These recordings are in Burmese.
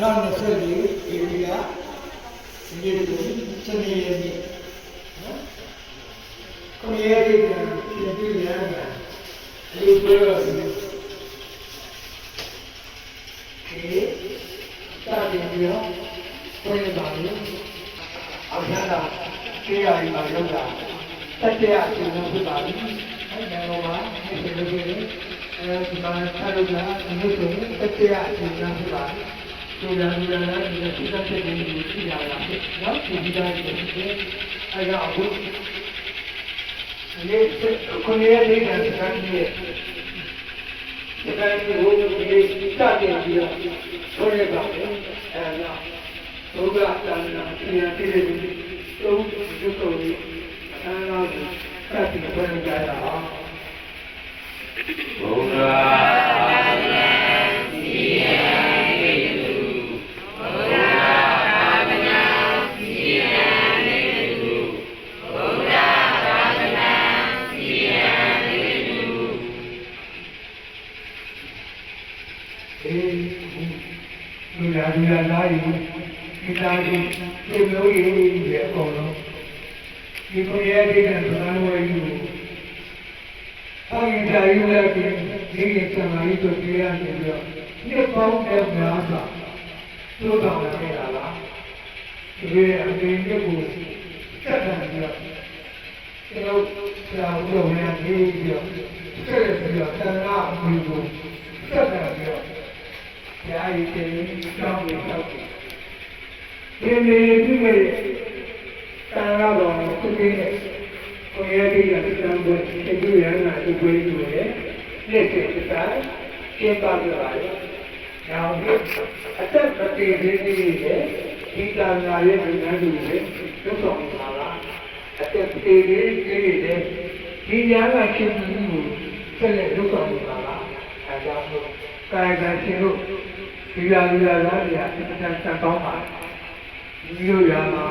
2024 area ဒီလိုစနေနေ့ကိုရည်ရည်ပြင်ပြရတာဒီလိုပြောရတယ်ဒီတာတင်ပြီးတော့ပြန်ပါလို့အောက်ထပ်တာကြေးရည်ပါလောက်တာတက်ကြရစီလို့ဖြစ်ပါပြီအဲ့ဒါတော့ပါဒီလိုမျိုးဒီမှာဆက်လို့လာဒီလိုဆိုတက်ကြရစီလို့ဖြစ်ပါဒီလိုဒီလိုလည်းဒီစိတ်သက်သက်ကိုကြည့်ရတာနော်ဒီတိုင်းကိုအဲ့ဒါအခုဒီကိုရည်လေးနဲ့စကားကြီးရဲ့စကားကြီးကိုဒီစတင်ပြီးတော့ဆိုရပါမယ်အဲ့ဒါဘုရားတန်ခါပြန်ပြည့်တယ်သုံးဒီကိုအခမ်းအနားကိုစတင်ဖွင့်ကြရအောင်ဘုရားစီရနေသူဘုရားသာသနာစီရနေသူဘုရားသာသနာစီရနေသူလူလာလာရီဒီသားကြီးဒီလိုရေးပြီးအကုန်လုံးဒီကိုရတဲ့ကံသံဝဲယူအော်ဒီတိုင်းလည်းဒီကစမာရီတို့ပြရတယ်ပြီးတော့ဒီပေါင်းတဲ့များစွာသို့တော်လည်းလာလားဒီအပြင်ကိုစက်တယ်ပြီးတော့ကျွန်တော်ဆရာဦးတော်များနေပြီးတော့ဆက်ပြီးတော့တန်ခါအမှုကိုစက်တယ်ပြီးတော့ညာရီတင်ကြောင်းကိုတောက်တယ်ဒီနေ့ဒီမဲ့တန်ခါတော်ကိုသိနေကိုရတဲ့ကတန်ဖိုးသိရနာဒီကိုယူတယ်လက်ကျစတာရှင်းပါပြပါလေ။နောက်အသက်မတည်သေးသေးရဲ့ဒီတန်ခါရဲ့ဉာဏ်တူလေသုဆောင်ပါလားအသက်တည်သေးသေးရဲ့ဒီဉာဏ်ကရှင်းပြီးကိုဆက်လက်သုဆောင်ပါလားအဲဒါဆိုကာယကံရှင်တို့ဒီလာလားပြအတန်တန်ကောင်းပါဒီလိုရမှာ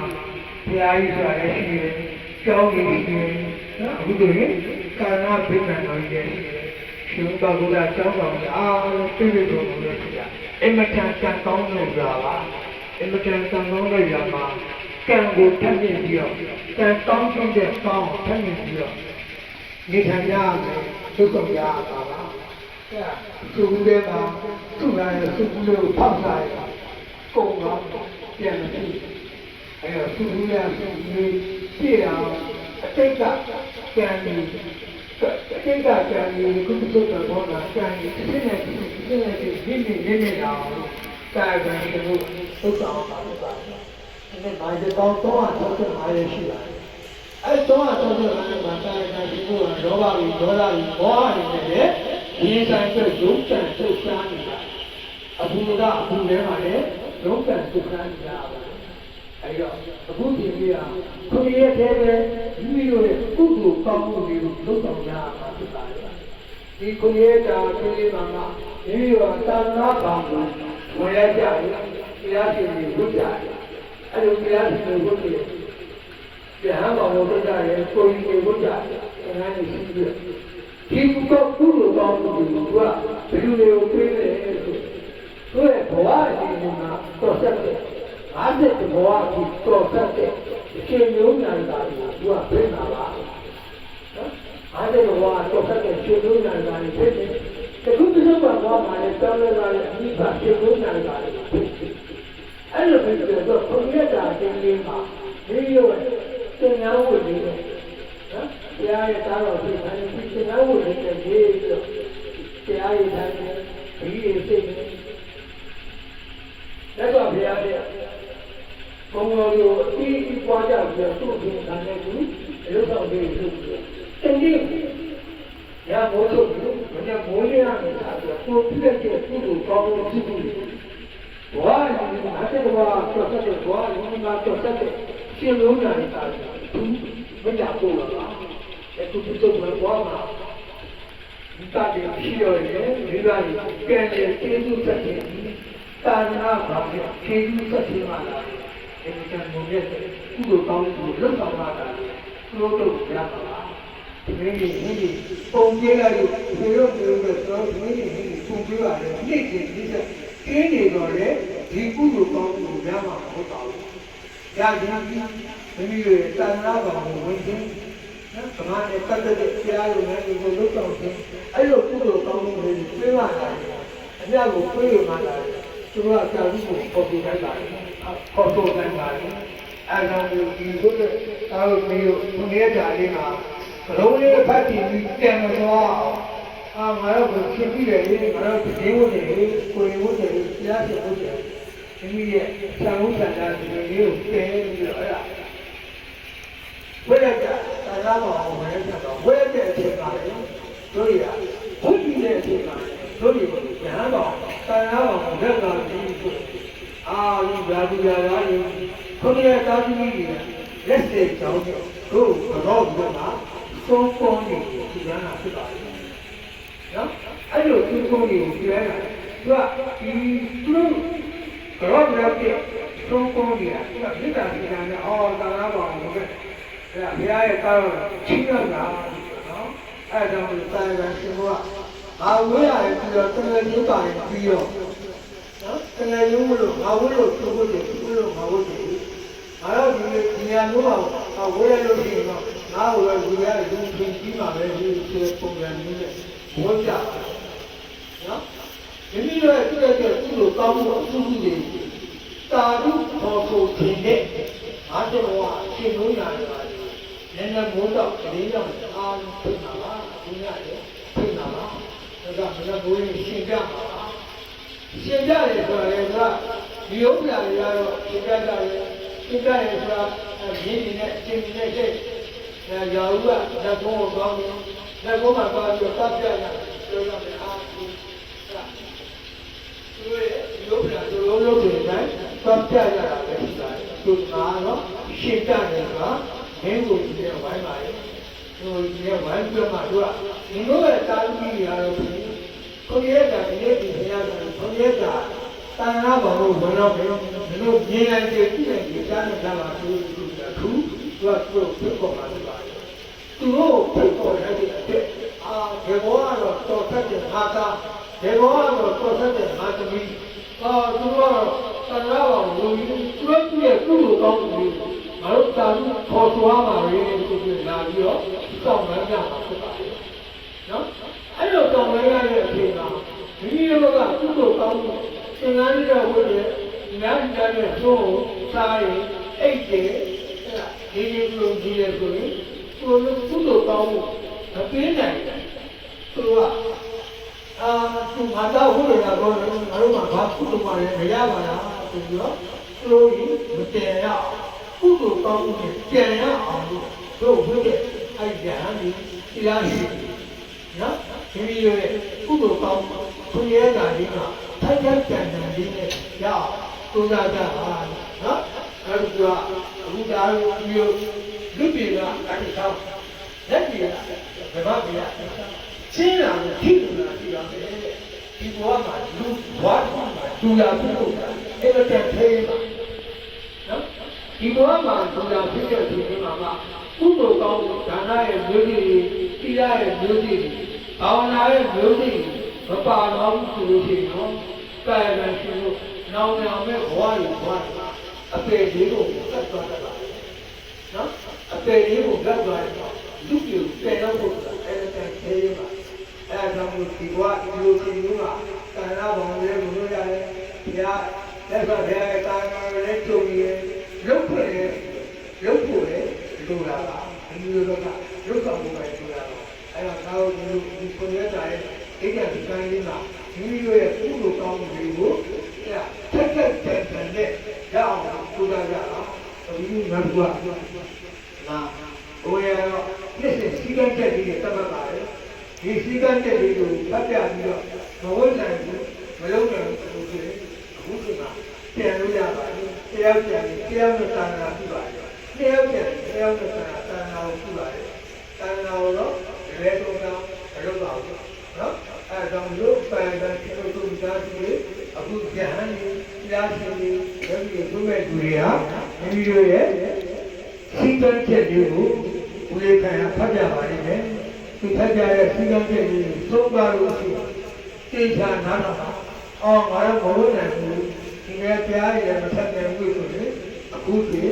ဘုရားကြီးဆိုတာလည်းရှိတယ်ကျောင်းကြီးကြီးနော်အခုဆိုရင်ကာဏဗိမာန်တော်ကြီးရဲ့ရှင်သာဘုရားကျောင်းတော်ကြီးအားလုံးပြည့်ပြည့်စုံစုံနဲ့ရှိတာအမတန်တန်ကောင်းလို့ဆိုတာပါအမတန်တန်ကောင်းတဲ့ရမှာကံကိုထပ်မြင့်ပြီးတော့ကံကောင်းတဲ့ကောင်းထပ်မြင့်ပြီးတော့နေထိုင်ရမယ်သုခရပါလားသူ့ရဲ့မှာသူ့ရဲ့သူ့ကိုဖောက်စားရကုန်တော့ပြန်မဖြစ်အဲတော့သူ့ရဲ့သူ့ကိုပြည့်အောင်အတိတ်ကကြံနေအတိတ်ကကြံနေခုတုတ်တော်ကကြံနေဒီနေ့ဒီတော့ကာယကံတို့သုတ်တော်ပါလို့ပါတယ်ဒီနေ့ဘာကြောင့်365ရရှိလာလဲအဲ365မှာကာယကံတို့ကလောဘကြီးဒေါသကြီးဘောဟတွေနဲ့ဒီဆိုင်ကျရုပ်တန်သုတ်ရှားနေတာအဘူကအဘူထဲမှာလည်းရုပ်တန်သုတ်ရှားနေတာပါအဲတော့အခုဒီနေ့ကကိုယ်ရဲ့ထဲပဲမိမိတို့ရဲ့ကုသိုလ်ကောင်းမှုတွေကိုလုပ်ဆောင်ရမှာဖြစ်ပါတယ်ဒီကိုယ်ရဲ့တာကိုယ်လေးမှာမိမိတို့သာသနာ့ဘောင်ကိုဝင်ရကြတယ်တရားရှင်တွေဝတ်ကြတယ်အဲလိုတရားရှင်တွေဝတ်တယ်တရားဘောင်ကိုဝတ်ကြတယ်ကိုယ်ကြီးကိုဝတ်ကြတယ်ငါးနေရှိပြီးဒီကုသိုလ်ကောင်းမှုတွေကဘယ်လိုမျိုးပြေးလဲဆိုတော့ဘဝအရှင်ကတော့ဆက်တယ်အားတဲ့ဘဝကိုတော်ဆက်တဲ့အရှင်မျိုးညာတာကိုသူကပြင်လာပါနော်အားတဲ့ဘဝတော်ဆက်တဲ့ရှင်မျိုးညာတာကိုဖြစ်တယ်တခုတစ်ခုကဘဝမှာလည်းတောင်းလဲလာတဲ့အမိဘရှင်မျိုးညာတာကိုဖြစ်တယ်အဲ့လိုဖြစ်တော့ဘုရားတာအင်းလေးမှာဒီလိုသင်္ကန်းဝတ်နေတယ်နော်တရားရဲ့သားတော်ဖြစ်တယ်သင်္ကန်းဝတ်နေတဲ့ဒီလိုတရားရဲ့သားဒီရဲ့စိတ်လက်တော့ဘုရားရဲ့ဘုံတော်ကိုအပြီးပွားကြပြီးတော့သူ့ကိုခံနေသူအလုပ်ဆောင်ပြီးသူ့ကိုတနည်းရမိုးထုတ်ပြီးမနေ့မိုးရနေတာဆိုတော့ကိုပြည့်တဲ့သူ့ကိုကောင်းလို့ဖြစ်ဘူးဘဝအရင်ကအတဲ့ဘဝတော့ဆက်တဲ့ဘဝလုံးမှာတော့ဆက်တဲ့ရှင်လုံးညာနေတာသူမကြပို့လာအခုသူ့ကိုဘဝမှာဒီတာတွေရှိရတယ်ဒီကနေ့ကဲတဲ့ကျေးဇူးသက်တဲ့တာနာဘာဖြစ်ကျေးဇူးသက်တဲ့မှာဒီကံဘုံရဲ့ကုသိုလ်ကောင်းမှုလွတ်ဆောင်လာတာလို့တော့ရပါလားဒီနေ့ပုံပြလိုက်လို့ဒီလိုမျိုးတော့ဒီနေ့ပုံပြရတယ်နေ့စဉ်ဒီစက်ကျင်းနေတော့လေ ဒီကုသိုလ်ကောင်းမှုရမှာမဟုတ်ပါဘူး။ရခြင်းမိမိရဲ့တဏှာကောင်ကိုဝင်ခြင်းနော်ဗမာနဲ့ပတ်သက်တဲ့တရားလိုနဲ့ဒီကိုလုပ်ဆောင်ခြင်းအဲ့လိုကုသိုလ်ကောင်းမှုတွေပြေးလာတာအမြတ်ကိုပြေးရမှာလားသူကကြာပြီးကိုပေါ်ပြလိုက်ပါတယ်ပေါ်တော့နိုင်ပါတယ်အဲ့ဒါမျိုးဒီလိုအားလုံးမျိုးသူရဲ့ဓာတ်လေးမှာဘလုံးလေးဖတ်ကြည့်ပြီးပြန်မသွားအာငါတို့ကိုဖြစ်ပြီးတယ်လေငါတို့ဒီဝတ်တယ်ကိုယ်ဝတ်တယ်တရားဖြစ်ဖို့တယ်ဒီမိရဲ့ဆံဥဆန္ဒဒီလိုလေးကိုတဲပြီးတော့အဲ့ဒါဝိရကသာသနာ့ဘောင်ဝိရကတော့ဝိရတဲ့အချိန်ပါလေတို့ရဘုရားရဲ့အချိန်ပါတို့ရကိုဉာဏ်တော်သာသနာ့ဘောင်ဝိရကပြီးဆိုအာလူဓာတုရာရာယခုနရဲ့တာသမီကြီးလက်စေကြောင်းတို့တော့ဘုရားသုံးပုံနေဒီရနာဖြစ်ပါလေနော်အဲ့လိုသုံးပုံနေကိုပြောရတာသူကဒီသူကတော့ဘယ်ပြသုံးပုံနေတာသူကမိသားစုနဲ့အော်သာသနာ့ဘောင်ဝိရအဲ့ဒါဘုရားရဲ့ကားတော့ချင်းရတာနော်အဲ့ဒါကြောင့်တာရန်ရှင်ကအာဝိရရဲ့ပြီးတော့တကယ်ကြီးပါရင်ပြီးတော့နော်တကယ်ကြီးမလို့ငါဝိလို့သူ့ကိုသူ့လို့ငါဝိတယ်ငါတော့ဒီနေရာမျိုးမှာဝိရလို့ရှိရင်တော့ငါ့ကိုဝိရလူပြင်ပြီးမှာပဲဒီပုံစံမျိုးနဲ့ဝိကြနော်ဒီလိုရဲ့သူ့လိုကောင်းမှုအမှုတွေတာရုပေါ်ကိုထင်တဲ့အားတော်ကရှင်းလို့ရတယ်ပါနည်းနည်းမိုးတော့ကလေးတော့အားလုံးပြင်လာပါဘုရားရဲ့ပြင်လာပါဒါကမနဘိုးရင်ရှင်းကြပါရှင်းကြတယ်ဆိုရင်ကဒီဥပ္ပဒါတွေကတော့ရှင်းကြတယ်ရှင်းကြတယ်ဆိုတာရင်းနေတဲ့ရှင်းနေတဲ့စိတ်ရာဟုကလက်ကုန်းကိုသွားပြီးလက်ကုန်းမှာသွားပြီးတော့တပ်ပြရတယ်ပြောရမယ်အားဒီရုပ်ဓာတ်လိုလိုတွေနဲ့ပတ်ပြရတာပဲရှိတာသူကတော့ရှင်းကြတယ်ကမင်းကိုကြည့်ရဝိုင်းပါလေသူကြည့်ရဝိုင်းပြမှသူကဒီလိုရဲ့တာလူကြီးရတော့ကိုရဲကဒီနေ့ဒီဘုရားကကိုရဲကတန်ခါဘောင်ကိုဝင်တော့ဘယ်လိုမြင်နိုင်ကြည့်တယ်ဒီကြားနဲ့ကြားမှာသူကသူဖြစ်ပေါ်လာတယ်သူတို့ဖြစ်ပေါ်လာတဲ့အာဘယ်ဘောကတော့တော်ထက်တဲ့ငါသားဒီဘောကတော့တော်ဆက်တဲ့မာသမီးသူကတော့တဏှာဘောင်လူကြီးသူတို့ရဲ့ကုသိုလ်ကောင်းမှုငါတို့တာလူခေါ်သွားပါလေဒီလိုလာပြီးတော့တောင်းပန်ကြမှာဖြစ်ပါလေနော်အဲ့လိုတောင်းပန်ရတဲ့အချိန်မှာဒီလိုကကုသိုလ်ကောင်းမှုသင်္ကန်းကြီးတော့ဝတ်တယ်နားကြတဲ့သို့စားရင်အိတ်တယ်ဒီလိုကြည့်ရဆိုရင်သူတို့ကုသိုလ်ကောင်းမှုမပေးနိုင်ဘူးသူကသူငါတော့ဟုတ်တယ်ကတော့ငါတို့ကဘာကုသိုလ်မှလည်းမရပါလားဆိုပြီးတော့သူတို့မတည်ရကုသိုလ်ကောင်းမှုနဲ့တည်ရအောင်တို့ဝိတဲ့အဲ့ဒါဒီတရားရှိနော်ဒီလိုရဲ့ကုသိုလ်ကောင်းမှုသူရဲ့ဓာတ်လေးကထိုက်တဲ့ကြံတဲ့လေးနဲ့ရအောင်သူကကြပါနော်အဲ့ဒီကအခုဒါမျိုးလူပြေကအဲ့ဒီတော့လက်ပြေကဗမာပြေကချင်းလာတယ်ထိလို့လာကြည့်ရမယ်ဒီဘဝမှာလူဘဝမှာဒူလာပြုလို့အဲ့ဒါတက်သေးပါနော်ဒီဘဝမှာဒူလာပြုတဲ့ဒီမှာကကုသိုလ်ကောင်းဒါနရဲ့မျိုးကြီးတိရရဲ့မျိုးကြီးဘာဝနာရဲ့မျိုးကြီးမပါတော့ဘူးဆိုလို့ရှိရင်နော်ကာယကံရှင်လို့နောင်နောင်မဲ့ဘဝတွေဘဝအပေလေးကိုသတ်သွားတတ်ပါနော်အပေလေးကိုသတ်သွားတယ်လူပြိုတဲတော့ဖို့အဲ့ဒါတက်သေးပါအဲ့ဒါမျိုးဒီဘဝဒီလိုရှင်မျိုးကကာယဘောင်လေးမလို့ရတယ်ဘုရားလက်ဆက်ဘုရားရဲ့ကာယဘောင်လေးကျုံရည်ရုပ်ဖွဲ့ရုပ်ဖို့လေလိုလာတာဒီလိုတော့ကရုပ်ဆောင်မှုပဲလိုလာတော့အဲ့တော့သာဝတိဒီကိုရတဲ့အိမ်ကဒီကိုင်းလေးမှာဒီလိုရဲ့ကုသိုလ်ကောင်းမှုတွေကိုတက်တဲ့နဲ့ရအောင်ပူဇော်ကြအောင်ဒီငါတို့ကနာဘုရားရောနှစ်စဉ်စီကံတက်ပြီးတတ်မှတ်ပါတယ်ဒီစီကံတက်ပြီးကိုဖတ်ပြပြီးတော့မဝိဇ္ဇာကိုမလုံးနိုင်ဘူးဆိုရင်အခုဒီမှာပြန်လို့ရပါတယ်တရားပြန်တရားနဲ့သာနာပြုပါတယ်တရားပြန်တရားနဲ့သာနာကိုပြုပါတယ်သာနာကိုတော့လေတော့ကောင်းမလုပ်ပါဘူးနော်အဲဒါကြောင့်လို့ပန်တဲ့ဒီလိုသူသားတွေအခုဉာဏ်နဲ့တရားရှင်တွေဘယ်လိုပြုမဲ့သူတွေဟာမိမိတို့ရဲ့စိတ်တက်ချက်တွေကိုဝေခံရဖတ်ပြပါလိမ့်မယ်သူဖတ်ပြတဲ့စိတ်တက်ချက်တွေသုံးပါလို့ရှိတေချာနားတော့အော်ငါတို့ဘဝနဲ့ဒီနေ့ ယ်တရားရည်မဆက်တယ်ဘူးဆိုရင်အခုဒီ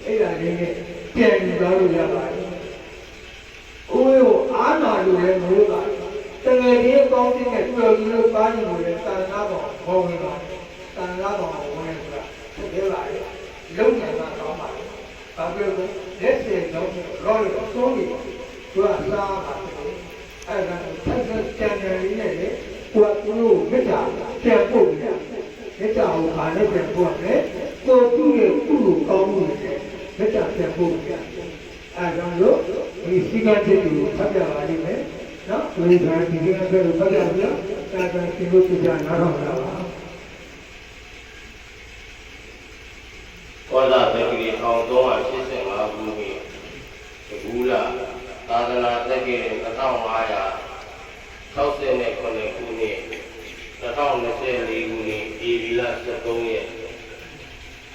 အဲ့ဒါလေးနဲ့ပြန်ယူသွားလို့ရပါတယ်။ဦးကိုအားနာလို့လည်းမလို့ပါတကယ်ကြီးကောင်းတဲ့တွေ့ပြီးလို့ပါနေလို့တန်ခါပေါ်ဟောဝင်ပါတန်ခါပေါ်ဝင်ဆိုတာဖြစ်ပါလေ။လုံးနိုင်မှာကောင်းပါလေ။ဘာပြောလဲလက်စေတော့ရောလို့သုံးပြီးသူကစားပါတယ်။အဲ့ဒါဆက်ဆက်ကြံတယ်လေးနဲ့ကိုယ်ကသူ့ကိုမေတ္တာပြန်ပို့ပြတယ်။မေတ္တာကိုခါနဲ့ပြန်ပို့တယ်။ကိုသူ့ရဲ့ကုလိုကောင်းမှုတွေမေတ္တာပြန်ပို့ပြတယ်။အဲဒါလို့ဒီစိတ်ကတည်းကဖတ်ပြပါလိမ့်မယ်။နော်။ဒီကဒီကဆိုဖတ်ပြပြ။ဒါကဒီလိုပြနားထောင်တာပါ။ဘောဓတက္ကရီ1385ခုနှစ်ဘူလာသာသနာတက္ကရီ2569ခုနှစ်2024ခုနှစ်ဧပြီလ13ရက်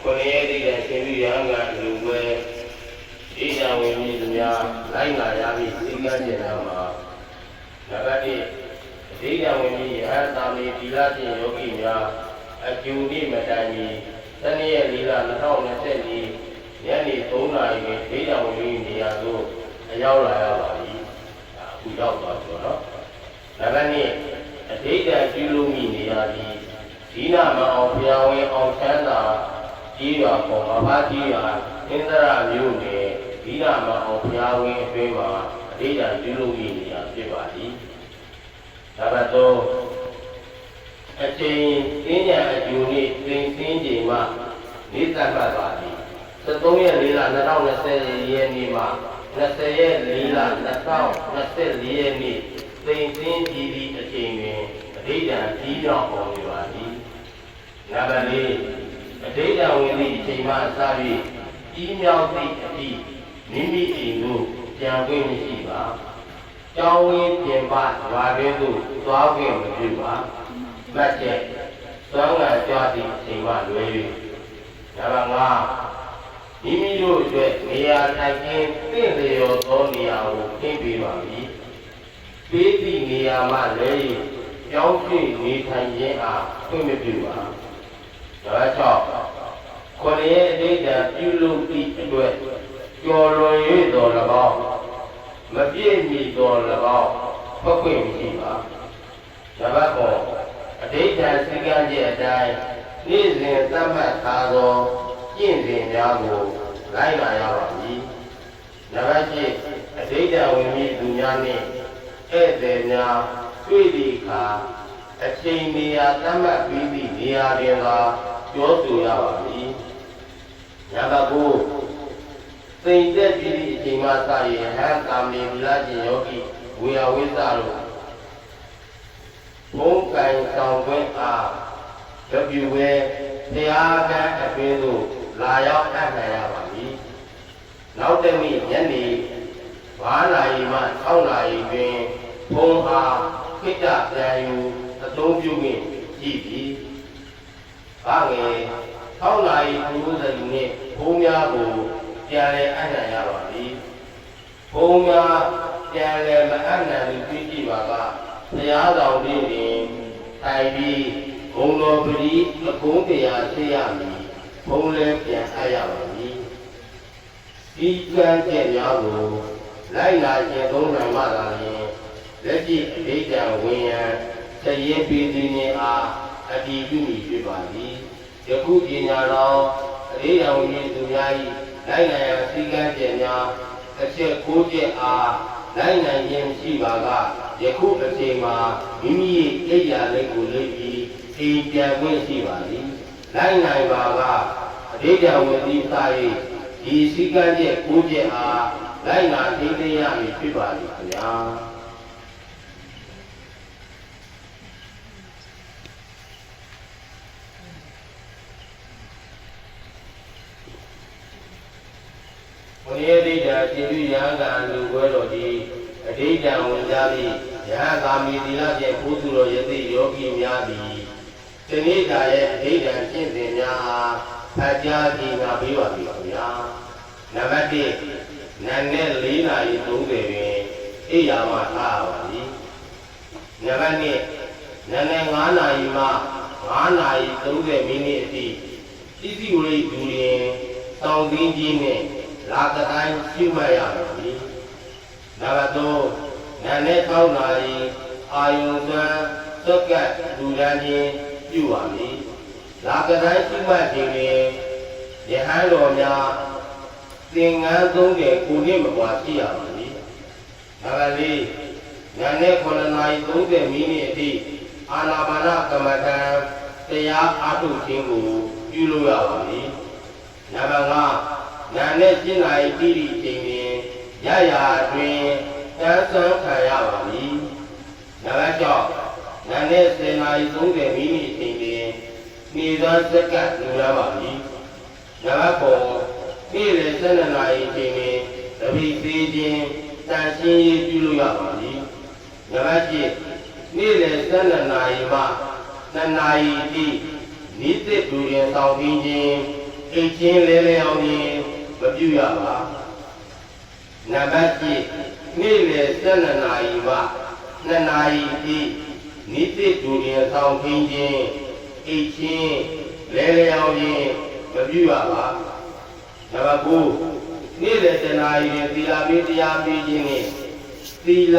9ရက်နေ့တည်းရှင်ပြုရဟန်းကလူပွဲဣဇာဝင်ကြီးများလိုက်နာရမည့်စည်းကမ်းချက်များမှာနံပါတ်1ဣဇာဝင်ကြီးရဟန်းသာမီဒီလဖြင့်ယောဂီများအကျိုးနေ့မတိုင်မီတနေ့ရက်၄လ2024ညနေ3နာရီတွင်ဣဇာဝင်ကြီးနေရာသို့အရောက်လာရပါသည်အခုရောက်သွားဆိုတော့နံပါတ်2အဓိဋ္ဌာန်ပြုလုပ်မိနေရသည်ဒီနာမအောင်ဘုရားဝင်အောင်ချမ်းသာကြီးရွာပေါ်မဘာကြီးရွာအင်းသရမြို့နယ်ဒီနာမအောင်ဘုရားဝင်အတွင်းမှာအဓိဋ္ဌာန်ပြုလုပ်မိနေရဖြစ်ပါသည်နံပါတ်3အချိန်အင်းညာအကျိုးနေ့သင်စင်းချိန်မှနေသတ်မှတ်ပါသည်13ရက်4လ2020ရက်နေ့မှ20ရက်4လ2024ရက်နေ့သင်စင်းကြည်သည့်အချိန်တွင်အဓိဋ္ဌာန်ကြီးကြောင်းပေါ်နေပါသည်နံပါတ်4အဓိဋ္ဌာန်ဝင်သည့်အချိန်မှအစ၍ကြီးမြောက်သည့်အသည့်မိမိအိမ်သို့ပြန်ခွင့်မရှိပါကျောင်းဝင်းပြင်ပရွာတွင်သို့သွားခွင့်မပြုပါမှတ်ချက်သွမ်းငံကြွသည့်အချိန်မှလွယ်၍နံပါတ်5မိမိတို့အတွက်နေရာထိုင်ခင်းသင့်လျော်သောနေရာကိုခင်းပေးပါမည်ပေးသည့်နေရာမှလည်းကြောင်းပြည့်နေထိုင်ခြင်းအားခွင့်မပြုပါဒါကြောင့်ခொနည်းအဋ္ဌာပြုလုပ်သည့်အတွက်ကျော်လွန်၍တော်၎င်းမပြည့်မီတော်၎င်းဖွက်ခွင့်မရှိပါဒါဘကောအဋ္ဌာစည်းကမ်းချက်အတိုင်းနေ့စဉ်သတ်မှတ်ထားသောကျင့်စဉ်များကိုလိုက်နာရပါမည်နံပါတ်7အဋ္ဌာဝင်မည်သူများနှင့်ဧည့်သည်များတွေ့သည့်အခါအချိန်နေရာသတ်မှတ်ပြီးသည့်နေရာတွင်သာပြောဆိုရပါမည်နံပါတ်9သိမ့်သက်ပြီးသည့်အချိန်မှစ၍ဟန်တာမီဗလာကျင်ယောဂီဝေယဝိသတို့ဘုံကံဆောင်ခွင့်အားတပြုဝဲတရားကံအတွင်းသို့လာရောက်အပ်နိုင်ရပါမည်နောက်တစ်နေ့ညနေ9နာရီမှ6နာရီတွင်ဘုံအားခိတ္တပြန်ယူအသုံးပြုခြင်းရှိသည်။ဘာငယ်6နာရီ30မိနစ်ဘုံများကိုပြန်လည်အပ်နိုင်ရပါသည်။ဘုံများပြန်လည်မအပ်နိုင်ဘူးသိကြည့်ပါကဘုရားတော်တွင်ထိုင်ပြီးဘုံတော်ပရိအကုန်းတရားသိရမည်။ဘုံလည်းပြန်အပ်ရပါမည်။ဒီကံကျက်များကိုလိုက်လာခြင်းသုံးနိုင်မှသာလျှင်လက်ရှိအဋ္ဌာဝင်ရန်သရေပေတိနှင့်အားအတ္တိပြုမိဖြစ်ပါသည်ယခုပညာတော်အဋ္ဌာဝင်သူများ၏လိုက်နိုင်ရန်စည်းကမ်းချက်များအချက်9ချက်အားလိုက်နိုင်ခြင်းရှိပါကယခုအချိန်မှာမိမိ၏အိယာလက်ကိုလက်ပြီးအိမ်ပြန်ခွင့်ရှိပါသည်လိုက်နိုင်ပါကအဋ္ဌာဝင်သည်သာ၏ဒီစည်းကမ်းချက်9ချက်အားလိုက်နာသိသိရမည်ဖြစ်ပါသည်ခင်ဗျာဘုရားတိတာရှင်ပြုရဟန်းကလူပွဲတော်ဒီအဋ္ဌာဝင်ကြပြီးယဟန်သာမီသီလဖြင့်ဘုသူတော်ယသိယောဂီများသည်ဒီနေ့တာရဲ့အဋ္ဌာကျင့်စဉ်များအားဖတ်ကြားကြည့်နာပေးပါပြီခင်ဗျာနံပါတ်1နံနဲ့4နာရီ30တွင်အိယာမှထားပါသည်နံပါတ်2နံနဲ့5နာရီမှဘ 9 နာရီ 30 မိနစ်အထိတိတိဝိဒူရင်တောင်းသိင်းကြီးနဲ့လာကတိုင်းရှုမှတ်ရမည်နံပါတ်3နာနဲ့6 နာရီအာယုံသွမ်းသက်ကတ်လူရန်ချင်းပြုပါမည်လာကတိုင်းရှုမှတ်ခြင်းတွင်ယဟန်တော်များသင်္ကန်း30ကိုနှစ်မကွာရှိရပါမည်နံပါတ်4နာနဲ့9 နာရီ 30 မိနစ်အထိအာနာပါနကမ္မထံတရားအားထုတ်ခြင်းကိုပြုလုပ်ရပါမည်နံပါတ်5နာနဲ့7 နာရီတိတိချိန်တွင်ရရာတွင်တန်းဆန်းခံရပါမည်နံပါတ်6နာနဲ့10 နာရီ 30 မိနစ်ချိန်တွင်နေသောစက္ကန့်လူရပါမည်နံပါတ်9နေ့လယ်12 နာရီချိန်တွင်တပိသေးခြင်းတန်ရှင်းရေးပြုလုပ်ရပါမည်နံပါတ်7နေ့လယ်12 နာရီမှ2 နာရီတိနိစ္စဒူရင်ဆောင်ပြီးခြင်းအိတ်ချင်းလဲလဲအောင်ခြင်းမပြုရပါနံပါတ်7နေ့လယ်12 နာရီမှ2 နာရီတိနိစ္စဒူရင်ဆောင်ပြီးခြင်းအိတ်ချင်းလဲလဲအောင်ခြင်းမပြုရပါနံပါတ်9နေ့လယ်1 နာရီတွင်သီလပေးတရားပေးခြင်းနှင့်သီလ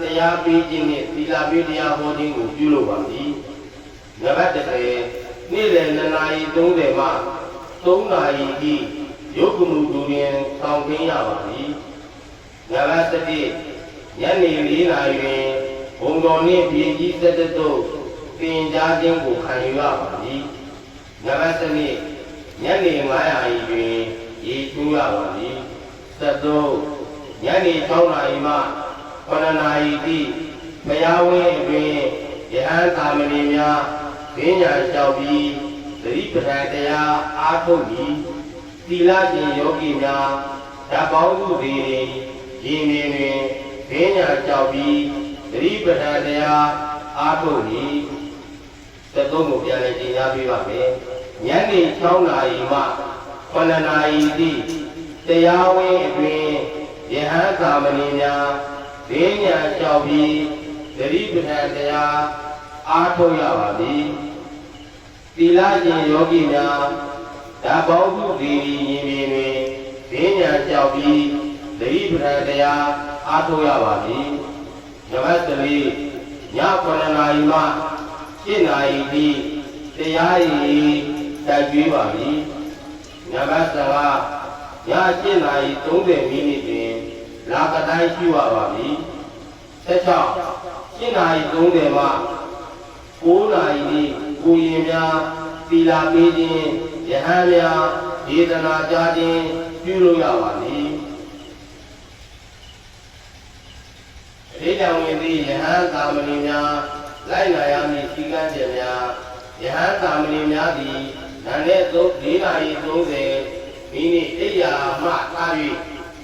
တရားပေးခြင်းနှင့်သီလပေးတရားဟောခြင်းကိုပြုလုပ်ပါမည်နံပါတ်10နေ့လယ်2 နာရီ 30 မှ 3 နာရီထိယုတ်ကမှုဒူရင်ဆောင်ခင်းရပါမည်နံပါတ်11ညနေ4 နာရီတွင်ဘုံတော်နှင့်ပြည်ကြီး7 တို့သင်ကြားခြင်းကိုခံယူရပါမည်နံပါတ်12ညနေ9 နာရီတွင်ရေချိုးရပါမည်13ညနေ6 နာရီမှ 9 နာရီထိဘုရားဝင်းအတွင်ယဟန်သာမဏေများဈဉ္ညာလျှောက်ပြီးသတိပဋ္ဌာန်တရားအားထုတ်ပြီးသီလရှင်ယောဂီများဓာတ်ပေါင်းစုတွေရင်မြင်တွင်ဈဉ္ညာလျှောက်ပြီးသတိပဋ္ဌာန်တရားအားထုတ်ပြီး13ကိုပြန်လည်သင်ကြားပေးပါမယ်ညနေ6 နာရီမှ 9 နာရီထိတရားဝင်းအတွင်ယဟန်သာမဏေများဈဉ္ညာလျှောက်ပြီးသတိပဋ္ဌာန်တရားအားထုတ်ရပါသည်သီလရှင်ယောဂီများဓာတ်ပေါင်းစုတွေရင်ပြင်တွင်ဈဉ္ညာလျှောက်ပြီးသတိပဋ္ဌာန်တရားအားထုတ်ရပါသည်နံပါတ်3ည9 နာရီမှ 7 နာရီထိတရားရည်တိုက်ကျွေးပါမည်နံပါတ်15ည7 နာရီ 30 မိနစ်တွင်လာကတိုင်းရှိရပါမည်16 7 နာရီ 30 မှ 9 နာရီထိကိုရင်များသီလပေးခြင်းယဟန်များဒေသနာကြားခြင်းပြုလုပ်ရပါမည်အရိယာဝင်သည့်ယဟန်သာမဏေများလိုက်နာရမည့်စည်းကမ်းချက်များယဟန်သာမဏေများသည်နာနဲ့4 နာရီ 30 မိနစ်အိယာမှထား၍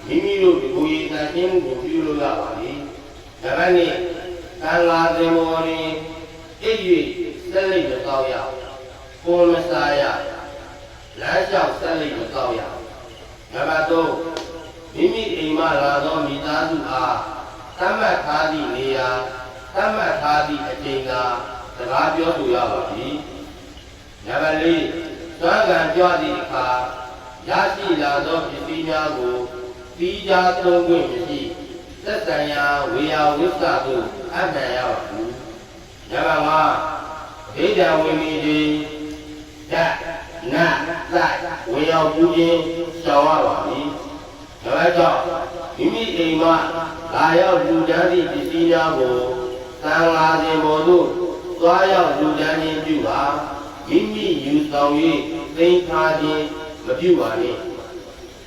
မိမိတို့ကိုယ်ရည်တန်ရှင်းမှုကိုပြုလုပ်ရပါမည်နံပါတ်2သံဃာသင်္ဘောတွင်အိပ်၍ဆက်လက်မသောက်ရကိုယ်မစားရလမ်းလျှောက်ဆက်လက်မသောက်ရနံပါတ်3မိမိအိမ်မှလာသောမိသားစုအားသတ်မှတ်ထားသည့်နေရာသတ်မှတ်ထားသည့်အချိန်သာစကားပြောဆိုရပါမည်နံပါတ်4သွမ်းကန်ကြွသည့်အခါရရှိလာသောပစ္စည်းများကိုသီးခြားသုံးခွင့်မရှိသက်ဆိုင်ရာဝေယဝိသသို့အပ်နှံရပါဘူးနံပါတ်5ဒိဋ္ဌံဝိနည်းခြင်းဓာတ်နတ်လိုက်ဝေရောက်ပူခြင်းရှောင်ရပါမည်နံပါတ်6မိမိအိမ်မှလာရောက်လူတန်းသည့်ပစ္စည်းများကိုသံဃာရှင်ပေါ်သို့သွားရောက်လူတန်းခြင်းပြုပါမိမိယူဆောင်၍သိမ်းထားခြင်းမပြုပါနှင့်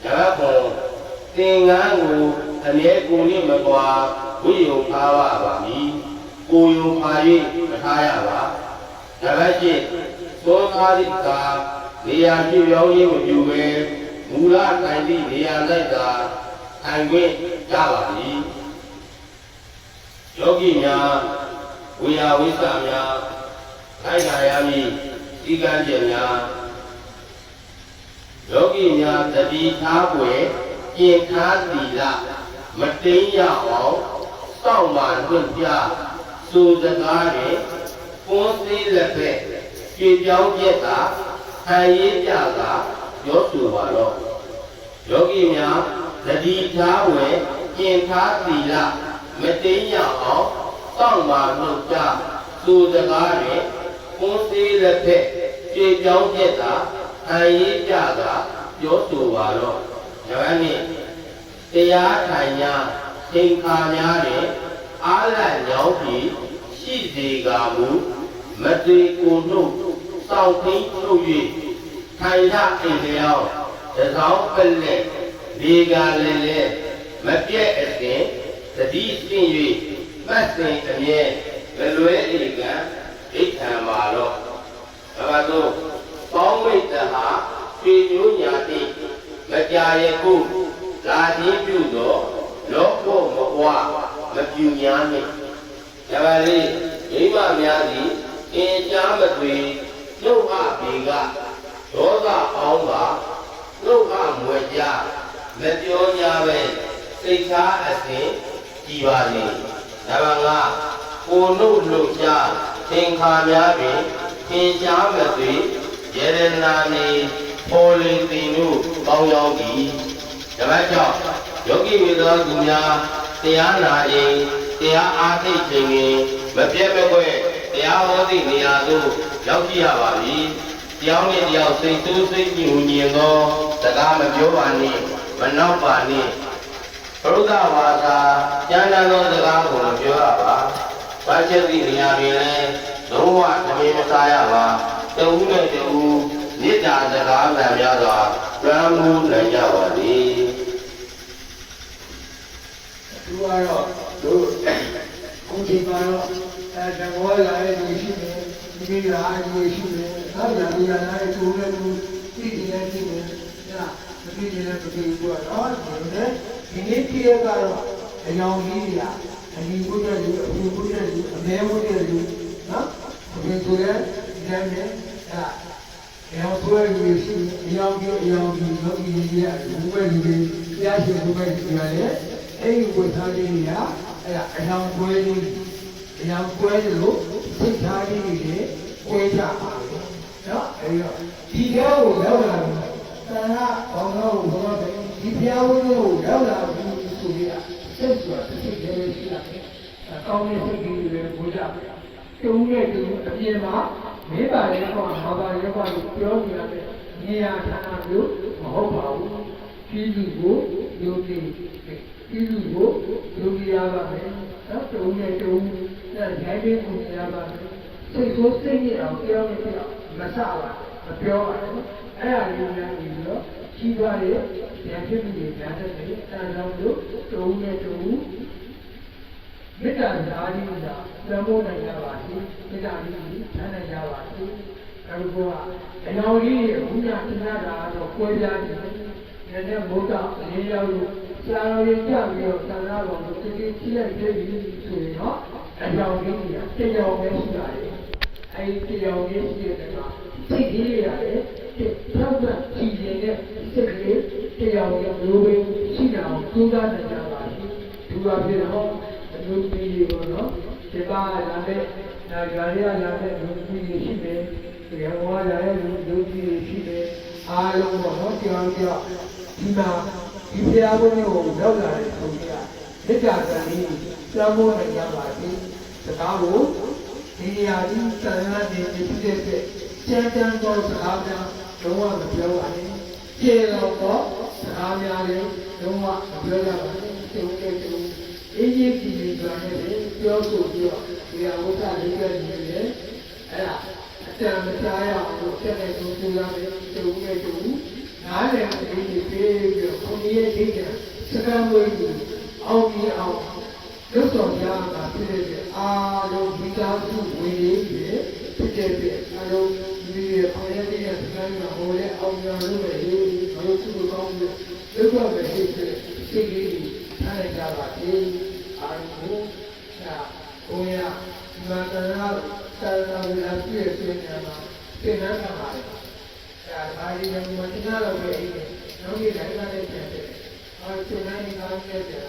နံပါတ်9သင်္ကန်းကိုအမြဲကိုနှင့်မကွာဝိယုံထားပါမည်ကိုယုံပါ၍မထားရပါနံပါတ်10သောကာရိကာနေရာပြုရောင်းခြင်းမပြုဘဲမူလတိုင်သည့်နေရာလိုက်သာထိုင်ခွင့်ရပါသည်ယောဂီများဝေယဝိသများလိုက်နာရမည့်ဤကံချက်များယောဂီများတတိထားွယ်ကျင့်ထားသီလမတိမ်ရအောင်စောင့်မှလွတ်ပြစိုးစကားတွင်ပွန်းစည်းလက်ဖက်စ ခြေပြောင်းပြက်ကခံရေးကြကပြောဆိုပါတော့ယောဂီများတတိထားဝယ်ကျင်ထားသီလမတိမ်ရအောင်စောင့်ပါလို့ကြသူစကားတွေကွန်စီလက်ဖက်ခြေပြောင်းပြက်ကခံရေးကြကပြောဆိုပါတော့ဒါကနေ့တရားထိုင်ညာသင်္ခါများနဲ့အားလတ်ညောင်းပြီးရှိစေကမူမတေကိုတို့စောင့်သိမ်းထုတ်၍ထိုင်ရအိမ်လျောင်းတစောင်းပလက်လေကလည်းလဲမပြည့်အစဉ်တတိစင်၍မတ်စင်အမြဲမလွဲဧကံဒိဋ္ဌံပါတော့ဘာလို့ပေါင်းမိတ်တဟာဖြေညိုးညာတိမကြာရခုလာခြင်းပြုသောလောကောမဝမပြူညာနှင့်ဒါပါလေမိမများသည်အင်ကြားမသွေနှုတ်အပေကဒေါသအောင်ပါနှုတ်အမွယ်ကြမပြောညာပဲစိတ်ထားအစဉ်ကြည်ပါလေဒါပါငါကိုနှုတ်လှုပ်ရှားသင်္ခါများပင်သင်ကြားမသွေယရနာနေပေါ်လင်တင်တို့ကောင်းရောက်သည်ဒါပေမဲ့ကြောင့်ယောဂီဝေသောသူများတရားနာခြင်းတရားအားထုတ်ခြင်းတွင်မပြတ်မကွက်တရားဟောသည့်နေရာသို့ရောက်ကြရပါပြီတရားနှင့်တရားစိတ်ဆိုးစိတ်ညှို့ညင်သောစကားမပြောပါနှင့်မနောက်ပါနှင့်ဘုရားဝါစာကျမ်းသာသောစကားကိုမပြောရပါဘာချက်သည့်နေရာတွင်လည်းလုံးဝသမီးမစားရပါတဝူးနဲ့တဝူးမေတ္တာစကားမှန်များစွာလွှမ်းမိုးနိုင်ကြပါသည် သူကတော့တို့ကိုဒီမှာတော့တဘောလာတဲ့လူရှိတယ်ဒီကလာလူရှိတယ်နောက်ပြန်လူလာတဲ့သူလည်းသူသိတယ်သိတယ်ညာမသိတယ်လည်းမသိဘူးတော့ဒီနေ့ဒီနေ့ကတော့အယောင်ကြီးတွေအရင်ဘုရားလူအရင်ဘုရားလူအမဲဘုရားလူနော်ဒီဆိုရဲဒီနေ့အယောင်ဆွဲလူရှိအယောင်ကြီးလောကီကြီးရဲ့ဘုရားလူတွေတရားရှိဘုရားလူတွေလည်းအဲ့ဒီဝိသလေးကြီးကအယောင်ကွဲလေးအယောင်ကွဲလို့စိတ်ထားလေးတွေကွဲကြပါလေနော်အဲ့တော့ဒီထဲကိုရောက်လာတယ်သံဃာဘောင်းတော်ကိုဘောတယ်ဒီဘုရားဝင်းကိုရောက်လာပြီဆိုပြီးစိတ်ဆိုတာစိတ်တွေရှိလာတယ်အကောင်းတဲ့စိတ်ကြီးတွေဘုရားတုံးရဲ့တူအပြင်မှာမေးပါလေကောမှာပါလေကောလို့ပြောနေရတယ်နေရာဌာနမျိုးမဟုတ်ပါဘူးပြည်သူကိုယုံကြည်ပြည်သူကိုယုံကြည်ရပါမယ်နော်တုံးရဲ့တုံးရိုင်းပေးမှုရပါမယ်စိတ်ဆိုးစိတ်ရအောင်ပြောနေပြမစပါမပြောပါဘူးအဲ့ဒါလေးများပြီးတော့ကြီးပွားတဲ့ဉာဏ်ဖြစ်မှုတွေညာတဲ့တန်ဆောင်လို့တုံးရဲ့တုံးမေတ္တာဓာရီသာသံမိုးနိုင်ရပါသည်မေတ္တာကြီးဆန်းနိုင်ရပါသည်အခုကအနောင်ကြီးရဲ့ဘုရားသနာတော်ကိုကြွယ်ပြတယ်။ဒီနေ့ဘုရားအရေးရောက်လို့ဆရာတော်ကြီးကြပြီးတော့သံဃာတော်ကိုတကယ်ကြည့်လိုက်ပြီဆိုရင်တော့အနောင်ကြီးကတရားပဲရှိတာလေ။အဲဒီတရားကြီးရှိတဲ့ကစိတ်ကြီးရတယ်။ထောက်ကကြည်နေတဲ့စိတ်ကလေးတရားကြီးလိုပဲရှိတာကိုကြိုးစားနိုင်ကြပါသည်။ဒီလိုပြတော့လူကြီးတွေနော်ဒီပါလာတဲ့နာဂာရလာတဲ့လူကြီးတွေရှိတယ်ဒီဟောလာတဲ့လူကြီးတွေရှိတယ်အားလုံးပေါ့နော်ကြောင်ကြောင်ဒီမှာဒီဘုရားဘုန်းကြီးကိုရောက်လာတဲ့သူတွေကမေတ္တာကလေးစံမိုးနိုင်ကြပါသည်စကားကိုဒီနေရာကြီးသံဃာတွေဖြစ်တဲ့ကျမ်းတမ်းသောစကားများလုံးဝမပြောပါနဲ့ကျေတော်သောစကားများလည်းလုံးဝမပြောရပါနဲ့တုံးတဲ့တုံးအေးကြီးကြီးဆိုတာနဲ့ပြောဆိုပြီးတော့ဒီအဝတ်စားလေးတွေနေတယ်အဲ့ဒါအတန်မကြားရအောင်လို့ဆက်နေဆုံးပြရတယ်တူနဲ့တူနားလည်မှုလေးတွေပြီးတော့ကိုကြီးရဲ့ဒိဋ္ဌာစကားမွေးပြီးအောင်ပြီးအောင်လွတ်တော်များမှာဖြစ်တဲ့အားလုံးဒီကားစုဝင်ရေးဖြစ်တဲ့အားလုံးဒီခေါင်းရည်ရဲ့စကားမှာဟိုလေအောင်ရလို့ပဲဒီလိုစုကောင်းပြီးလွတ်တော်ပဲဖြစ်တဲ့စိတ်လေးထားလိုက်ကြပါသေးအာရုံစာကိုရမန္တရာသာရဝိလာပြည့်စုံနေမှာသင်္ကန်းကပါဒါဘာဒီလည်းမတင်ရတော့ပဲအဲ့နောက်ဒီတိုင်းကလည်းပြန်တယ်အာသင်္ကန်းကလည်းပြန်တယ်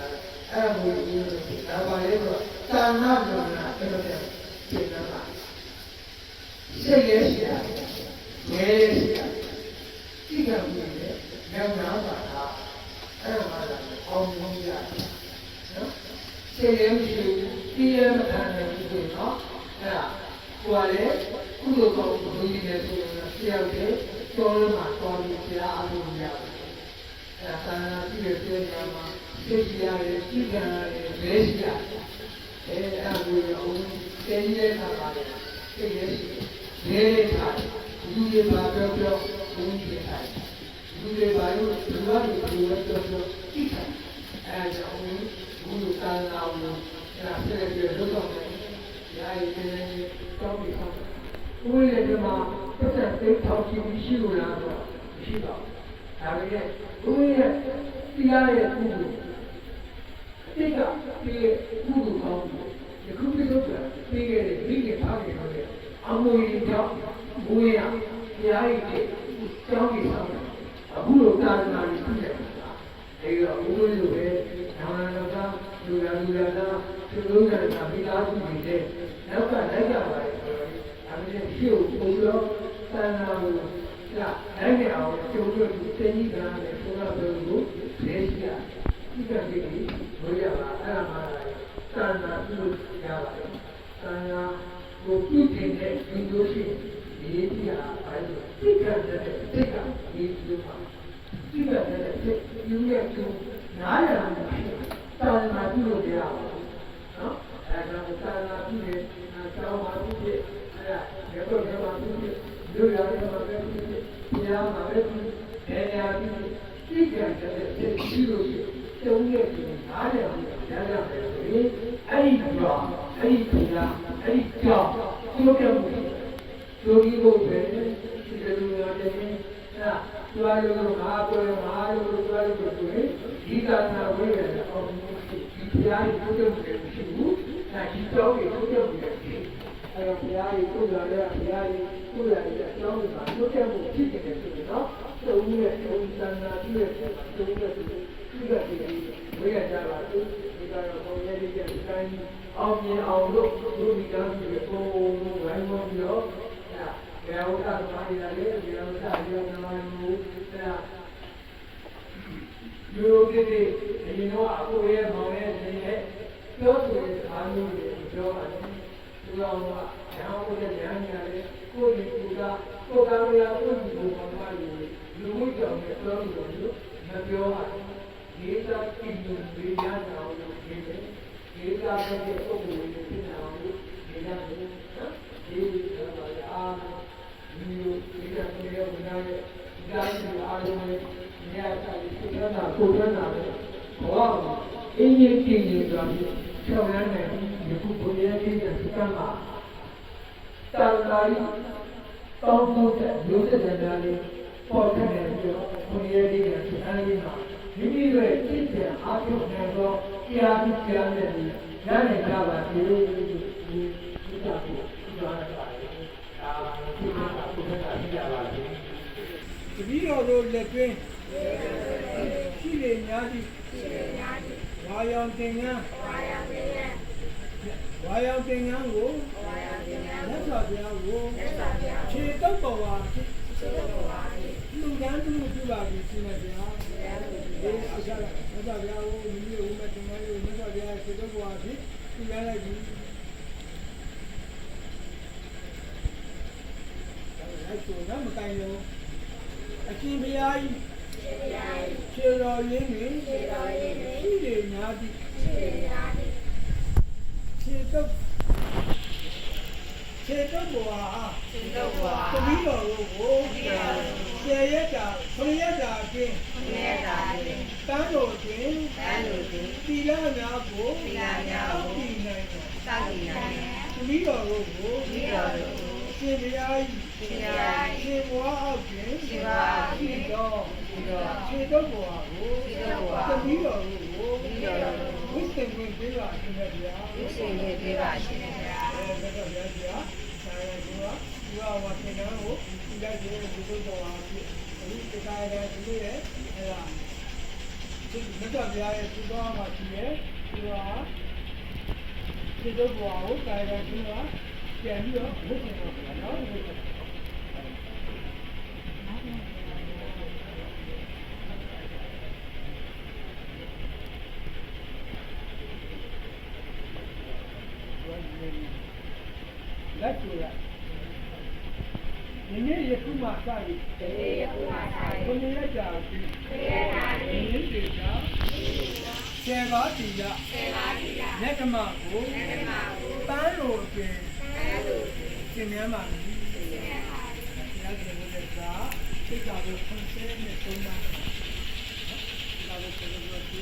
အဲ့ဘုရားဒါပါလေတော့သာနာတော်နာအဲ့လိုပြန်သင်္ကန်းက စိတ်ရဲ့ရှိတာငယ်ရဲ့ရှိတာဒီကံကြီးနဲ့ဉာဏ်နာပါတာအဲ့ဒါမှလည်းအောင်းလို့ရတယ်နော်စိတ်ရဲ့ရှိဒီရဲ့မခံနိုင်ဘူးဆိုတော့အဲ့ဒါကိုယ်ကလည်းကုသိုလ်ကောင်းကိုလုပ်နေတယ်ဆိုတော့ဆရာကတော်ရမှာတော်ပြီးဆရာအားလုံးရတယ်အဲ့ဒါသာနာပြည့်တဲ့နေရာမှာစိတ်ကြီးရတယ်စိတ်ကံရတယ်လဲရှိရတယ်အဲ့ဒါကိုအောင်တည်ရတာပါလေစိတ်ရဲ့ရှိလဲထားလူတွေပါပြောပြောဘုန်းကြီးထားလူတွေပါလို့လူဝတ်ကိုပြောပြောကြည့်ထားအဲ့ဒါကြောင့်ဘုလိုသာနာအောင်အဲ့ဒါဆက်လက်ပြီးလုပ်တော့မယ်ရာရီနေတောင်းပြီးတော့ဘုရားရဲ့မှာပတ်သက်သိထောက်ကြည့်ရှိလို့လားဆိုတော့ရှိတော့ဒါပေမဲ့ဘုရားရဲ့တရားရဲ့ကုသိုလ်တိတ်ကဒီကုသိုလ်ကောင်းဒီခုပြလို့ပြီးခဲ့တဲ့ဒီကထားနေတော့အမွေကြောင့်ဘုရားတရားရဲ့ကြောင်းကြီးဆောင်အခုလိုသာသနာ့ကိုပြည့်တယ်ဒါတော့ဘုရားလိုပဲနာမနာကလူရလူရနာသူတို့ကမိသားစုတွေတဲ့နောက်ကလိုက်ကြပါတယ်ဆိုတော့ဒါပေမဲ့ရှိကိုပုံလို့သာသနာ့ကိုလိုက်နေအောင်ကျုံလို့တင်ကြီးကလည်းဘုရားပြောလို့လေ့ရှိရဒီကနေ့ဘုရားကအဲ့ဒါမှသာသနာ့ပြုရပါတယ်သာသနာ့ကိုပြုတင်တဲ့ဒီလိုရှိဒီတရားအဲ့ဒါသိက္ခာတဲ့သိက္ခာဒီလိုပါသိက္ခာတဲ့ယူရကျုံနားရတာသာသနာ့ပြုလို့ရပါနော်အဲဒါကိုသာသနာ့ပြုတဲ့ကျောင်းမှာပြုတဲ့အဲ့ဒါရေတော့ရေမှာပြုတဲ့လူရတယ်မှာပဲပြုတဲ့တရားမှာပဲပြုတဲ့နေရာပြုတဲ့သိက္ခာတဲ့ဒီလိုရှိကျုံရကျုံနားရတာရရတယ်ဆိုရင်အဲ့ဒီတော့အဲ့ဒီတရားအဲ့ဒီကြောင့်ဒီလိုပြောမှုယောဂီဘုရားဒီလိုမျိုးရတယ်အဲ့ကျွားလို့ငါပြောရမှာလို့ကျွားလို့ဆိုရင်ဒီသာနာဝိရတဲ့အောက်ဒီတရားကိုထုတ်တယ်မရှိဘူးဒါဒီတော့ကိုထုတ်တယ်မရှိအဲ့တော့ဘုရားကြီးကိုလာတဲ့ဘုရားကြီးကိုလာတဲ့အကြောင်းကိုထုတ်တယ်မှုဖြစ်တယ်ဆိုတော့သုံးရဲ့သုံးသာနာပြည့်တဲ့သုံးရဲ့ဒီကတည်းကဝိရကြပါသူဒီကတော့ဘုရားကြီးရဲ့အတိုင်းအောင်မြင်အောင်လို့လူမိသားစုတွေပုံပုံဝိုင်းဝန်းပြီးတော့ဘယ်ဟုတ်တာမှမရလေဘယ်ဟုတ်တာပြောနေမှလို့အဲ့ဒါလူတွေဒီတော့အခုရဲ့မောင်ရဲ့နေနဲ့ပြောဆိုတဲ့အားလုံးတွေပြောပါတယ်သူတော်ကညာဟုတ်တဲ့ညာညာလေကိုယ်ဒီကူကကိုယ်ကလည်းကိုယ်ဒီကိုမှမလို့လူမှုကြောင့်လည်းပြောလို့မပြောပါဘူးဒီသာကိလူတွေညာအောင်လို့ဒီဒီသာတဲ့ပုဂ္ဂိုလ်တွေဖြစ်အောင်လို့ဒီကနေ့ဒီတော့အားဒီလိုဒီကနေ့ရောနားရဲ့ဒီကနေ့အားလုံးနဲ့ညတာဒီကုသနာကိုယ်နာပဲဘောအင်းကြီးကြည့်နေကြပြီးဆောင်းရမ်းနေဒီခုဘုရားကြီးရဲ့စကံမှာတာလာရီတောင်းဖို့တဲ့လူသက်တဲ့လေးပေါ်ထနေပြီးတော့ဘုရားကြီးရဲ့စကံလေးမှာမိမိရဲ့စိတ်ပြန်အားထုတ်နေတော့တရားပြီးကြားနေတယ်ရနိုင်ကြပါသေးတယ်ဒီကကိုကြားရပါတယ်တပည့်တော်တို့လက်တွင်ရှိလေများသည့်ဝါရောင်သင်္ကန်းဝါရောင်သင်္ကန်းကိုလက်စွာဘုရားကိုခြေတုပ်ပေါ်ပါလူကန်းသူပြုပါပြီရှင်မဗျာဒီအရှာလက်စွာဘုရားကိုမိမိဦးမဲ့သင်္ကန်းကိုလက်စွာဘုရားခြေတုပ်ပေါ်ပါပြီပြုရလိုက်ပြီအဲ့ဆိုတော့မတိုင်လို့အရှင်ဘုရားကြီးခြေတော်ရင်းနေရှိလေများသည့်ခြေတုပ်ပေါ်တပည့်တော်တို့ကို10ရက်တာ9ရက်တာအတွင်းတန်းတော်အတွင်းသီလများကိုတောက်တည်နိုင်တယ်တပည့်တော်တို့ကိုရှင်ဘုရားကြီးရှင်ဘွားအောက်တွင်ရှိတော်ခြေတုပ်ပေါ်ကိုတပည့်တော်တို့ကိုဝိသင်ဝင်ပေးပါရှင်ဗျာသက်တော်ဗျာဆရာကသူကဝါသင်္ကန်းကိုဒီလိုက်တဲ့ဒီလိုပေါ်ပါဖြစ်အခုတရားရတဲ့သူရဲ့အဲ့ဒါဒီမြတ်စွာဘုရားရဲ့သူတော်မှာရှိရဲ့သူကဒီလိုပေါ်ကိုကာယကသူက ပြန်ပြီးတော့ဘုရင်တော်ကနောက်တစ်ခုလက်ကျရဒီနေ့ယခုမှစပြီးဒီနေ့ယခုမှစပြီးဘုရင်လက်ကြာပြီးဒီနေ့ဒီကြာကျေပါတီရလက်ဓမ္မကိုပန်းလိုအတွင်သင်မြန်းပါပြီဘုရားရှင်ရဲ့လက်ကြာစိတ်ကကိုဖွင့်ဆဲနဲ့သုံးပါဒါကိုဆက်လို့ဒီ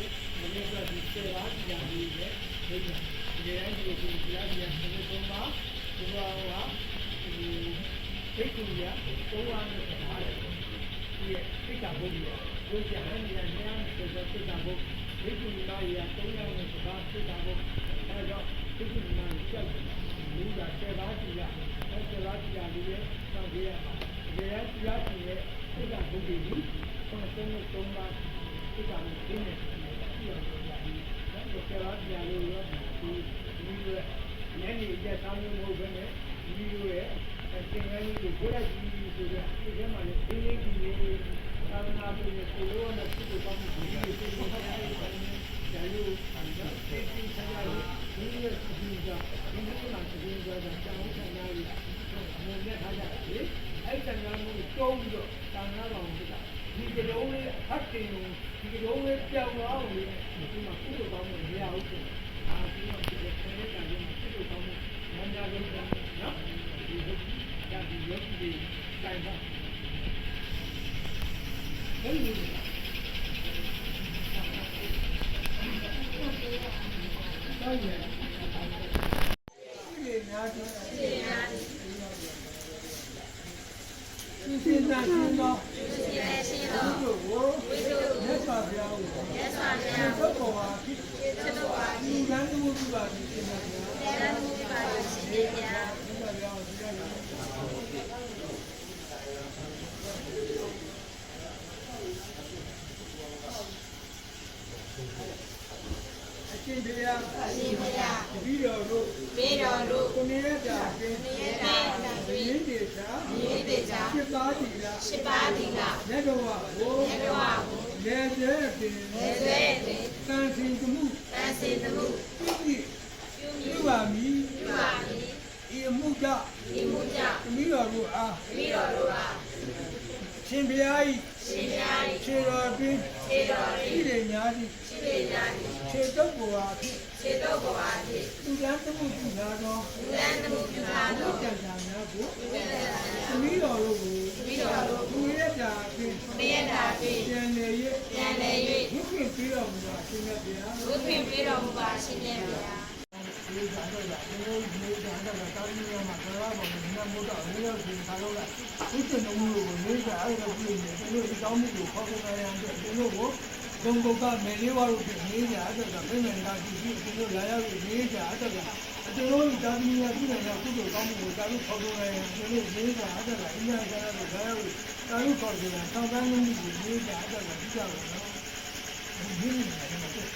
နေ့ကဒီကျေပါတီရပြီးလေဒီနေ့ဒီတိုင်းဒီဘုရားရှင်ရဲ့သုံးပါဒီတော့ဟာဒီဒိဋ္ဌိရသုံးပါးနဲ့ထားတယ်ဒီစိတ်ကဘုရားဘုရားဟန်ရနေအောင်ဆိုတော့စိတ်ကဘုဒိဋ္ဌိမာရသုံးရနဲ့စကားစိတ်ကဘုအဲတော့ဒိဋ္ဌိမာရချက်လူကစေပါတိရအဲစေပါတိရလေးရဲ့စောင့်ကြရမှာဒီရတရားရှင်ရဲ့စိတ်ကဘုရားကြီးဆုံးသုံးပါးစိတ်ကဘုရားနဲ့ပြည့်အောင်လုပ်ရတယ်ဒါစေပါတိရလေးရောဒီရဲ့ဉာဏ်ကြီးအကျဆောင်းလို့မဟုတ်ဘဲနဲ့ဒီလိုရဲ့သင်္ကန်းကြီးကိုဘုရားကြီးဆိုတဲ့ဒီထဲမှာလည်းဒီလေးကြီးလေးသာသနာ့ပြုကိုလိုနဲ့ပြုလို့ကောင်းမှုဒီလိုပြုလို့ရတယ်ဒါလို့သိသိချာချာဒီလိုဒီကဒီလိုမှဒီလိုကတောင်းချင်တာကြီးအမြဲတမ်းထားကြတယ်အဲ့တန်ခါမှုတုံးပြီးတော့တာနာတော်ကဒီကလေးလေးအတ်တင်ဒီကလေးလေးပြောင်းသွားအောင်လေဒီမှာပြုလို့ကောင်းမှုမရဘူးဆိုအာဒီမှာဒီကလေးကလည်းပြုလို့ကောင်းမှုမများလို့နော်ဒီကဒီရုပ်ကြီးတိုင်ပါဘယ်လိုလဲတိုင်းရဒီများတော့ဒီစင်တာရှင်တော့ဝိသုမြတ်စွာဘုရားကိုသုတ်ပေါ်ပါဖြစ်ဒီကံမှုပြုပါပြီရှင်ပါဗျာအရှင်ဘုရားပြီးတော်တို့ကိုနေရတာကျင်းရင်းတေချာ7ပါးတီလာလက်တော်ကိုလက်ကျဲပင်တန်စင်သမှုပြုပါမည်ဤအမှုကြောင့်သမီးတော်တို့အားရှင်ဘုရား၏ခြေတော်တွင်ရှိလေများသည်ခြေတုပ်ကိုအားဖြင့်သူတန်းသမှုပြုလာသောကြံကြံများကိုသမီးတော်တို့ကိုသူရတာဖြင့်ပြန်လေ၍ဝိခွင့်ပေးတော်မူပါရှင်မြတ်ဗျာဒီကံတော့လာဒီလိုဒီကံတော့တာမီးရမှာတော်တော်များများမို့တော့လေးလို့ဒီခါတော့လာဒီစနမှုကိုလေးစားအဲ့လိုပြည့်နေတယ်ဒီကောင်းမှုကိုခေါ်ခေါ်ရရတဲ့ဒီလိုကိုဒုံကုတ်ကမေလေးဝါတို့ဖြစ်နေကြအဲ့ဒါကပြင်နေတာဒီဒီလိုလာရောက်နေကြအဲ့ဒါကအတူတူတာမီးရပြည်နေရကုသိုလ်ကောင်းမှုကိုတာလို့ခေါ်ခေါ်ရရဒီလိုလေးစားအဲ့ဒါကအင်းရကြရလို့လာရောက်တာလို့ခေါ်ကြတာတောင်းတန်းမှုကိုနေကြအဲ့ဒါကဒီကြောက်တော့ဒီနေရာမှာတက်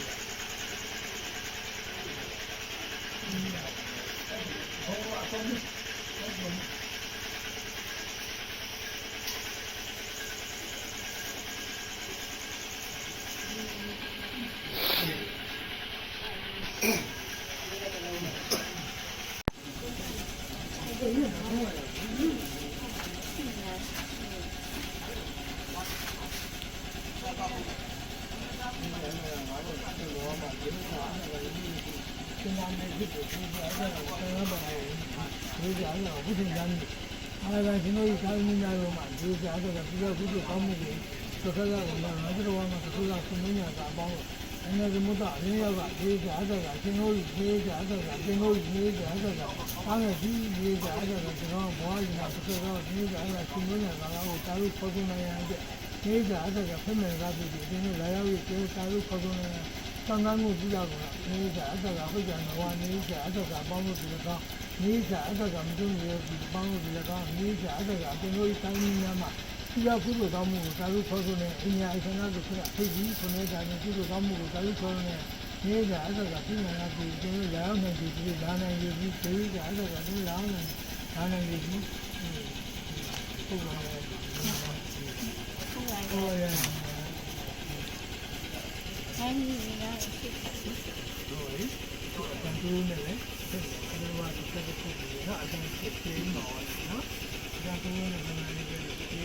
ဘုရားအဆုံးဘုရားအားလုံးကျွန်တော်ဒီကောင်းမှုများလို့မှဒီကြားတော့ပြီးတော့ကုသိုလ်ကောင်းမှုတွေသက္ကရာကမှငါတို့ကမှသက္ကရာကိုမညာတာအပေါင်းအင်းဒီမတ်အရင်းရောက်ကဒီကြားတော့ကျွန်တော်ဒီကြားတော့ကျွန်တော်ဒီကြားတော့အားလုံးဒီကြားတော့ကျွန်တော်ဘွားရင်းသက္ကရာဒီကြားတော့ရှင်မညာတာကိုတာလို့ခေါ်နေရတဲ့ဒီကြားတော့ဖက်မယ်ကားပြီးဒီနေ့လာရောက်ပြီးတာလို့ခေါ်နေရသံဃာမှုပြုရကုန်တာဒီကြားတော့ဟုတ်ကြတော့နေကြားတော့အပေါင်းလို့ဒီတော့နေကြအဲ့ဒါကမတုံ့ရဘူးပေါင်းလို့ဒီကနေကြအဲ့ဒါကကျွန်တော်ဒီတိုင်းများမှာဒီကကုသိုလ်ကောင်းမှုကိုသာလို့ခေါ်ဆိုနေအညာအစနာတို့ခရဖိတ်ပြီးခொနေတာနဲ့ကုသိုလ်ကောင်းမှုကိုသာလို့ခေါ်နေ နေကြအဲ့ဒါကပြင်လာပြီးကျိုးလောင်းနေပြီးလာနိုင်ပြီးဒေးကြအဲ့ဒါကသူလောင်းနေလာနိုင်ပြီးဟုတ်ပါရဲ့ဟုတ်ရဲ့နိုင်နေရဖြစ်တယ် တို့လေအတန်တူးနေလေဒီမှာတစ်ချက်တစ်ခုနော်အတန်ဖြစ်ပြီးတော့နော်အတန်တူးနေတယ်လည်းဒီ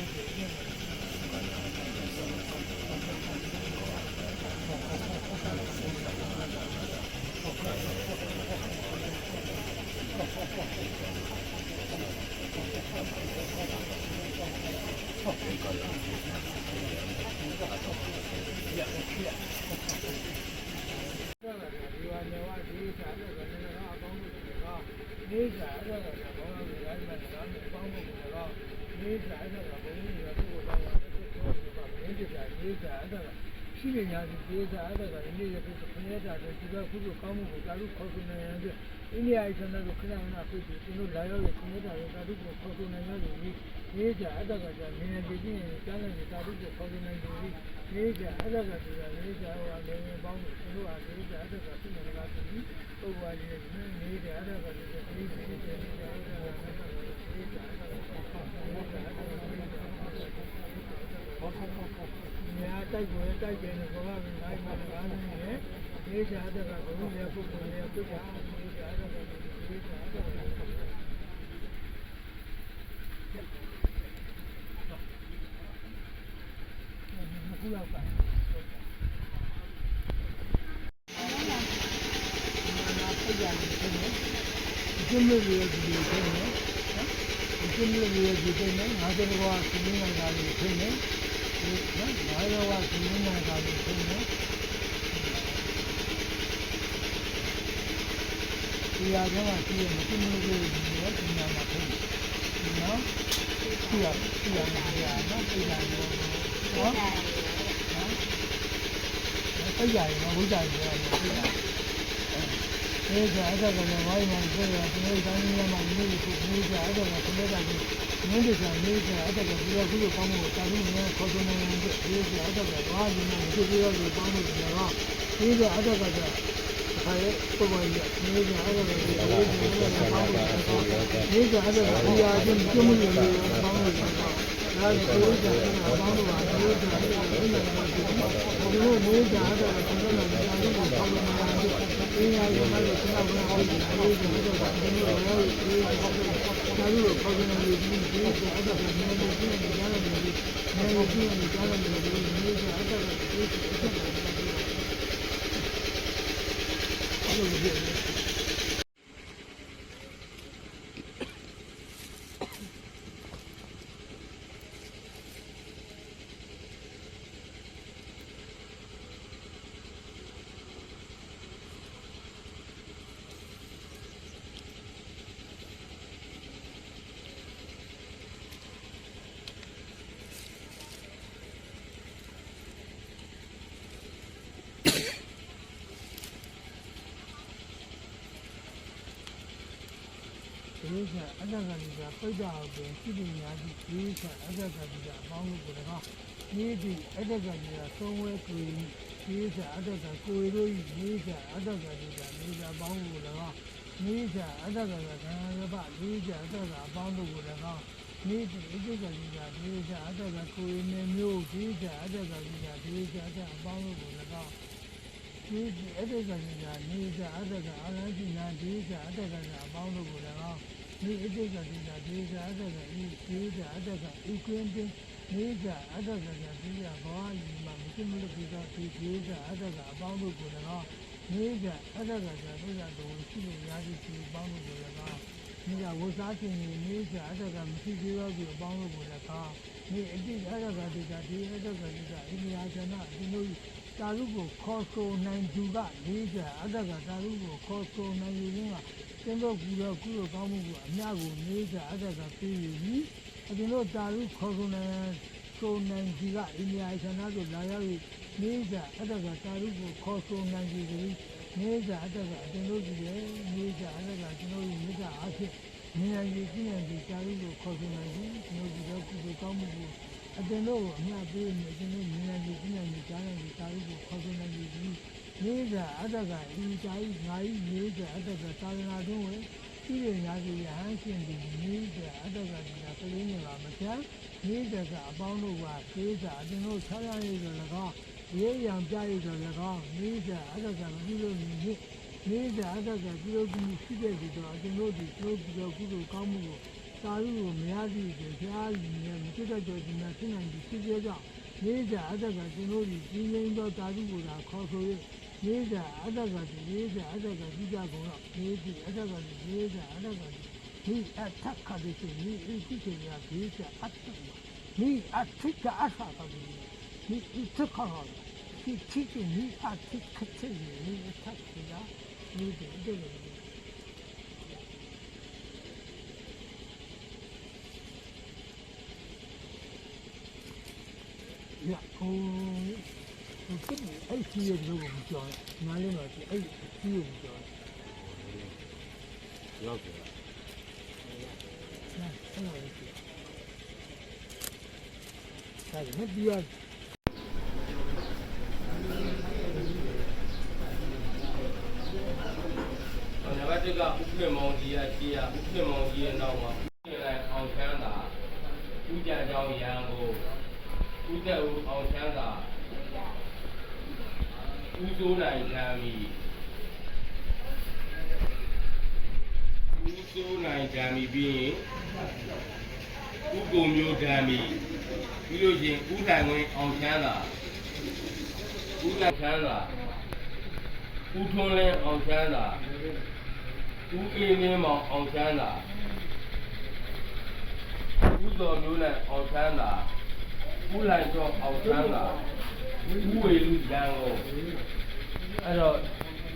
နေ့ကအဲ့ဒါကဘောင်းလို့ရိုက်မှတော့ပေါင်းဖို့ကတော့နေ့ကအဲ့ဒါကဘုံကြီးရဖို့တော့နေ့ကအဲ့ဒါရှိနေညာဒီနေ့ကအဲ့ဒါကနေ့ရဖို့ခဏတာတော့ဒီကခုကောင်းမှုကိုတာလို့ခေါ်နေရတယ်အိန္ဒိယအိဆန်တို့ခဏခဏဖြစ်ပြီးသူတို့လာရောက်ရခဏတာတော့တာလို့ခေါ်နေရတယ်နေ့ကအဲ့ဒါကနည်းနည်းဒီချင်းကြားနေတာလို့ခေါ်နေတယ်နေ့ကအဲ့ဒါကဒီကနေ့ကဟိုလည်းပေါင်းလို့သူတို့ကနေ့ကအဲ့ဒါကသူ့နေလာပြီးပုဂ္ဂိုလ်ကြီးနေ့ကအဲ့ဒါကဒီညာတိုက်ကိုတိုက်တယ်ဘောကနိုင်မှာကားနေတယ်ဒီကြားတဲ့ကဘုံရပုဂ္ဂိုလ်ရပုဂ္ဂိုလ်ဒီကြားတဲ့ကဒီကြားတဲ့ခုလောက်ပါကျင်းလို့ရည်ဒီလိုဖြစ်နေကျင်းလို့ရည်ဒီလိုနဲ့ငါတို့ကစီမံတာလို့ဖြစ်နေနော်ငါတို့ကစီမံတာလို့ဖြစ်နေဒီအကြောင်းကရှိရမကျင်းလို့ရည်ဒီလိုစီမံတာဖြစ်နေနော်ရှိရမှာနော်ပြရတယ်နော်ပြရတယ်နော်ဝိဇ္ဇာတွေပြရတယ်ဒီကအဲ့ဒါကလည်းဝိုင်းမှပြောရဒီလိုတိုင်းရမှာနေလို့ဒီကအဲ့ဒါကခလက်တာကြီးမင်းတို့ကနေကြအဲ့ဒါကဒီလိုခုလိုကောင်းမှုကိုတာလို့နေခေါ်နေတယ်ဒီကအဲ့ဒါကဘာလို့လဲဒီလိုလိုကောင်းမှုတွေတော့ဒီကအဲ့ဒါကခါရဲပုံမှန်ရနေကြအဲ့ဒါကဒီလိုကောင်းမှုတွေဒီကအဲ့ဒါကဒီအားချင်းကျမှုတွေကောင်းမှုတွေဒါကဒီလိုကြတာကောင်းလို့ပါဒီလိုကြတာလည်းလည်းဒီလိုမျိုးကြတာကဘယ်လိုလဲဒါလေးကိုကောင်းလို့မရဘူးအင်းအားရောလည်းကျွန်တော်ကဟောတယ်ဒီလိုကြတာဒီလိုရောဒီလိုဟောတယ်ဒါလိုခေါ်နေတယ်ဒီလိုကြတာအဲ့ဒါကလည်းဒီလိုကြတာလည်းဒီလိုကြတာလည်းဒီလိုမျိုးကြတာကဒီလိုဖြစ်နေတာအဲ့လို ဒီကအတ္တကတိကပိဋ္ဌာကိုရှိနေများသည့်ဒီကအတ္တကတိကအပေါင်းလို့ကိုလည်းကောဒီဒီအတ္တကတိကသုံးဝဲကိုဒီကအတ္တကကိုယ်တို့ဒီကအတ္တကတိကဒီကအပေါင်းလို့ကိုလည်းကောဒီကအတ္တကကခန္ဓာရပဒီကအတ္တကအပေါင်းလို့ကိုလည်းကောဒီဒီအတ္တကတိကဒီကအတ္တကကိုယ်နဲ့မျိုးဒီကအတ္တကတိကဒီကအတ္တအပေါင်းလို့ကိုလည်းကောဒီအတ္တကတိကနေကအတ္တကအလန်းရှိနာဒီကအတ္တကအပေါင်းလို့ကိုလည်းကောဒီအတ္တကတိကဒီကအတ္တကဤဒီကအတ္တကဤကွင်းတင်ဒီကအတ္တကဒီကဘောကြီးမှာမရှိမလို့ပြီးတော့ဒီကအတ္တကအပေါင်းလို့ကိုလည်းကောဒီကအတ္တကဒီကတော့ရှိနေရသည်ဒီအပေါင်းလို့ကိုလည်းကောဒီကဝှစားခြင်းနေကအတ္တကမရှိသေးတော့ဒီအပေါင်းလို့ကိုလည်းကောဒီအတ္တအတ္တကဒီကဒီအတ္တကဒီကအိန္ဒိယဇနာဒီလိုတာရုကိုခေါ်ဆိုနိုင်သူကလေးကအတ္တကတာရုကိုခေါ်ဆိုနိုင်ရင်းကကျင်းတော့ကူတော့ကုလိုကောင်းမှုကိုအများကိုနေကအတ္တကပြီးပြီအပြင်တို့တာရုခေါ်ဆိုနိုင်သူကအိန္ဒိယဆန္ဒကိုလာရောက်နေကအတ္တကတာရုကိုခေါ်ဆိုနိုင်သူကြီးနေကအတ္တကအပြင်တို့ကြီးရဲ့နေကအတ္တကကျွန်တော်မြတ်အားဖြင့်နေရည်ကျင့်ရည်တာရုကိုခေါ်ဆိုနိုင်သူကျွန်တော်ဒီတော့ကုလိုကောင်းမှုကိုအတင်တို့အများပေးနေကျွန်တော်မြင်နေကြည့်နေကြားနေကြတာကိုခေါ်နေနေပြီ နေတာအတ္တကအီတာဤငါဤနေတဲ့အတ္တကသာသနာတွင်ဝင်ဒီရညာစီရဟန်းရှင်ဒီနေတဲ့အတ္တကဒီကကလေးငယ်ပါမချမ်းနေတဲ့အပေါင်းတို့ကသေစာအတင်တို့ခြားရရည်တော်၎င်းရေးရံပြရည်တော်၎င်းနေတဲ့အတ္တကမပြုလို့နေနေတဲ့အတ္တကပြုလို့ပြီးရှိတဲ့ဒီတော့အတင်တို့ဒီပြုပြီးတော့ကုသိုလ်ကောင်းမှုကိုသာရုကိုမရသည့်ဘုရားကြီးနဲ့မဖြစ်တတ်တဲ့ဒီမှာဖြစ်နိုင်ပြီးရှိသေးကြောင့်နေတဲ့အတ္တကကျွန်တော်ဒီကြီးရင်းသောသာရုကိုသာခေါ်ဆို၍နေတဲ့အတ္တကဒီနေတဲ့အတ္တကဒီကြကုန်တော့နေတဲ့အတ္တကဒီနေတဲ့အတ္တကဒီအထက်ခါဒီစီနေအစ်ချေရဒီကအတ္တနေအထက်ကအဆာကဒီနေအစ်ခါတော့ဒီချစ်နေအထက်ခချေနေအထက်ကနေတဲ့အတ္တ呀，这哎，只有这个我们教的，哪里嘛是哎，只有我们教的。要不了。那很好的。但是那比较。那么这个乌克毛鸡啊，鸡啊，乌克毛鸡你知道吗？现在好强大，乌家叫羊肉。乌贼乌好强大，乌州南山米，乌州南山米边，乌公牛山米，比如像乌山文好强大，乌山强大，乌通人好强大，乌一年毛好强大，乌枣牛呢好强大。乌来做好强啦，乌为路强哦，哎呦，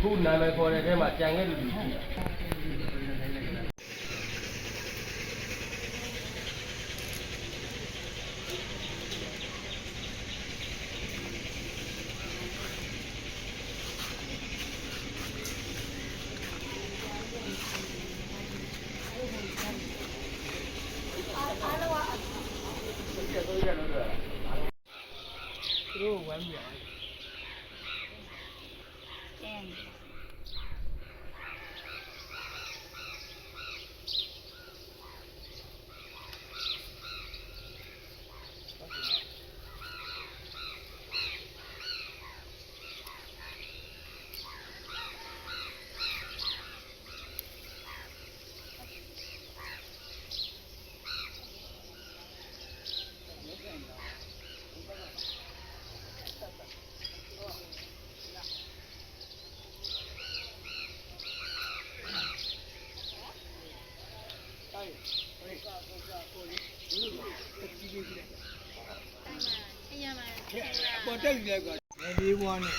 乌南边过来这嘛强个路去。都完美。ကျန် ပေါ်တက်တယ်ကွာဒီဘွားနဲ့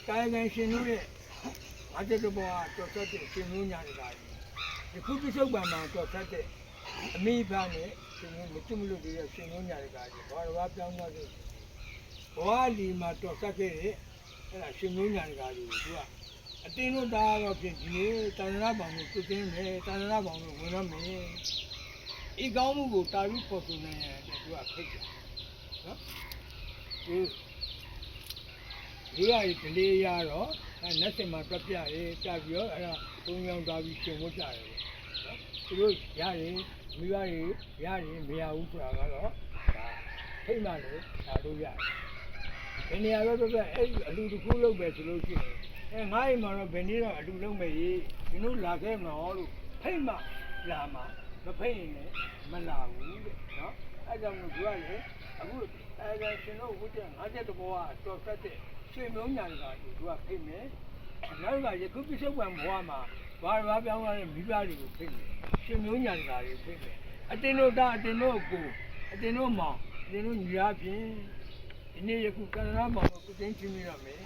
တိုင်းတိုင်းရှင်တို့ရဲ့အတက်တဘွားတော်ဆက်တဲ့ရှင်မျိုးညာတကားဒီခုပြစုံပံမှာတော်ဆက်တဲ့အမိဖားနဲ့ရှင်မျိုးမကျွမလို့တည်းရဲ့ရှင်မျိုးညာတကားဘာတော်ပြောင်းသွားလို့ဘွားလီမှာတော်ဆက်ခဲ့တဲ့အဲ့ဒါရှင်မျိုးညာတကားကိုသူကအတင်းတို့တာတော့ဖြစ်ဒီတာရဏဘောင်ကိုပြတင်းတယ်တာရဏဘောင်ကိုဝင်ရမယ်ဤကောင်းမှုကိုတာရုပေါ်ဆိုနေတယ်သူကဖိတ်တယ်နော်ဒီရည်ဒလေးရတော့နတ်စင်မှာပြပြရဲပြပြီးတော့အဲ့ဒါသုံးယောက်သွားပြီးရှင်ဝတ်ကြတယ်နော်သူတို့ရတယ်မိဘတွေရတယ်မရဘူးဆိုတာကတော့ဒါဖိတ်မှလည်းဒါတို့ရတယ်ဒီနေရာတော့ပြအဲ့အလူတစ်ခုလုပ်ပဲဆိုလို့ရှိရင်ငါ့အိမ်မှာတော့ဘယ်နည်းတော့အလူလုပ်မယ်ကြီးဒီလိုလာခဲ့မလို့လို့ဖိတ်မှလာမှာမဖိတ်ရင်လည်းမလာဘူးတဲ့နော်အဲ့ကြောင့်မို့သူကလေအခုအဲ့ဒါရှင်တို့ဝိတ္တ50တဘောကတော်ဆက်တဲ့ရွှေမျိုးညာကသူကဖိတ်မယ်နောက်ကယခုပြစ္ဆုတ်ပံဘဝမှာဘာပြောင်းလာတဲ့မိဘတွေကိုဖိတ်မယ်ရွှေမျိုးညာတွေဖိတ်မယ်အတင်းတို့တာအတင်းတို့ကိုအတင်းတို့မောင်အတင်းတို့ညီအပြင်ဒီနေ့ယခုကန္နမောင်ကိုသိချင်းချင်းရမယ်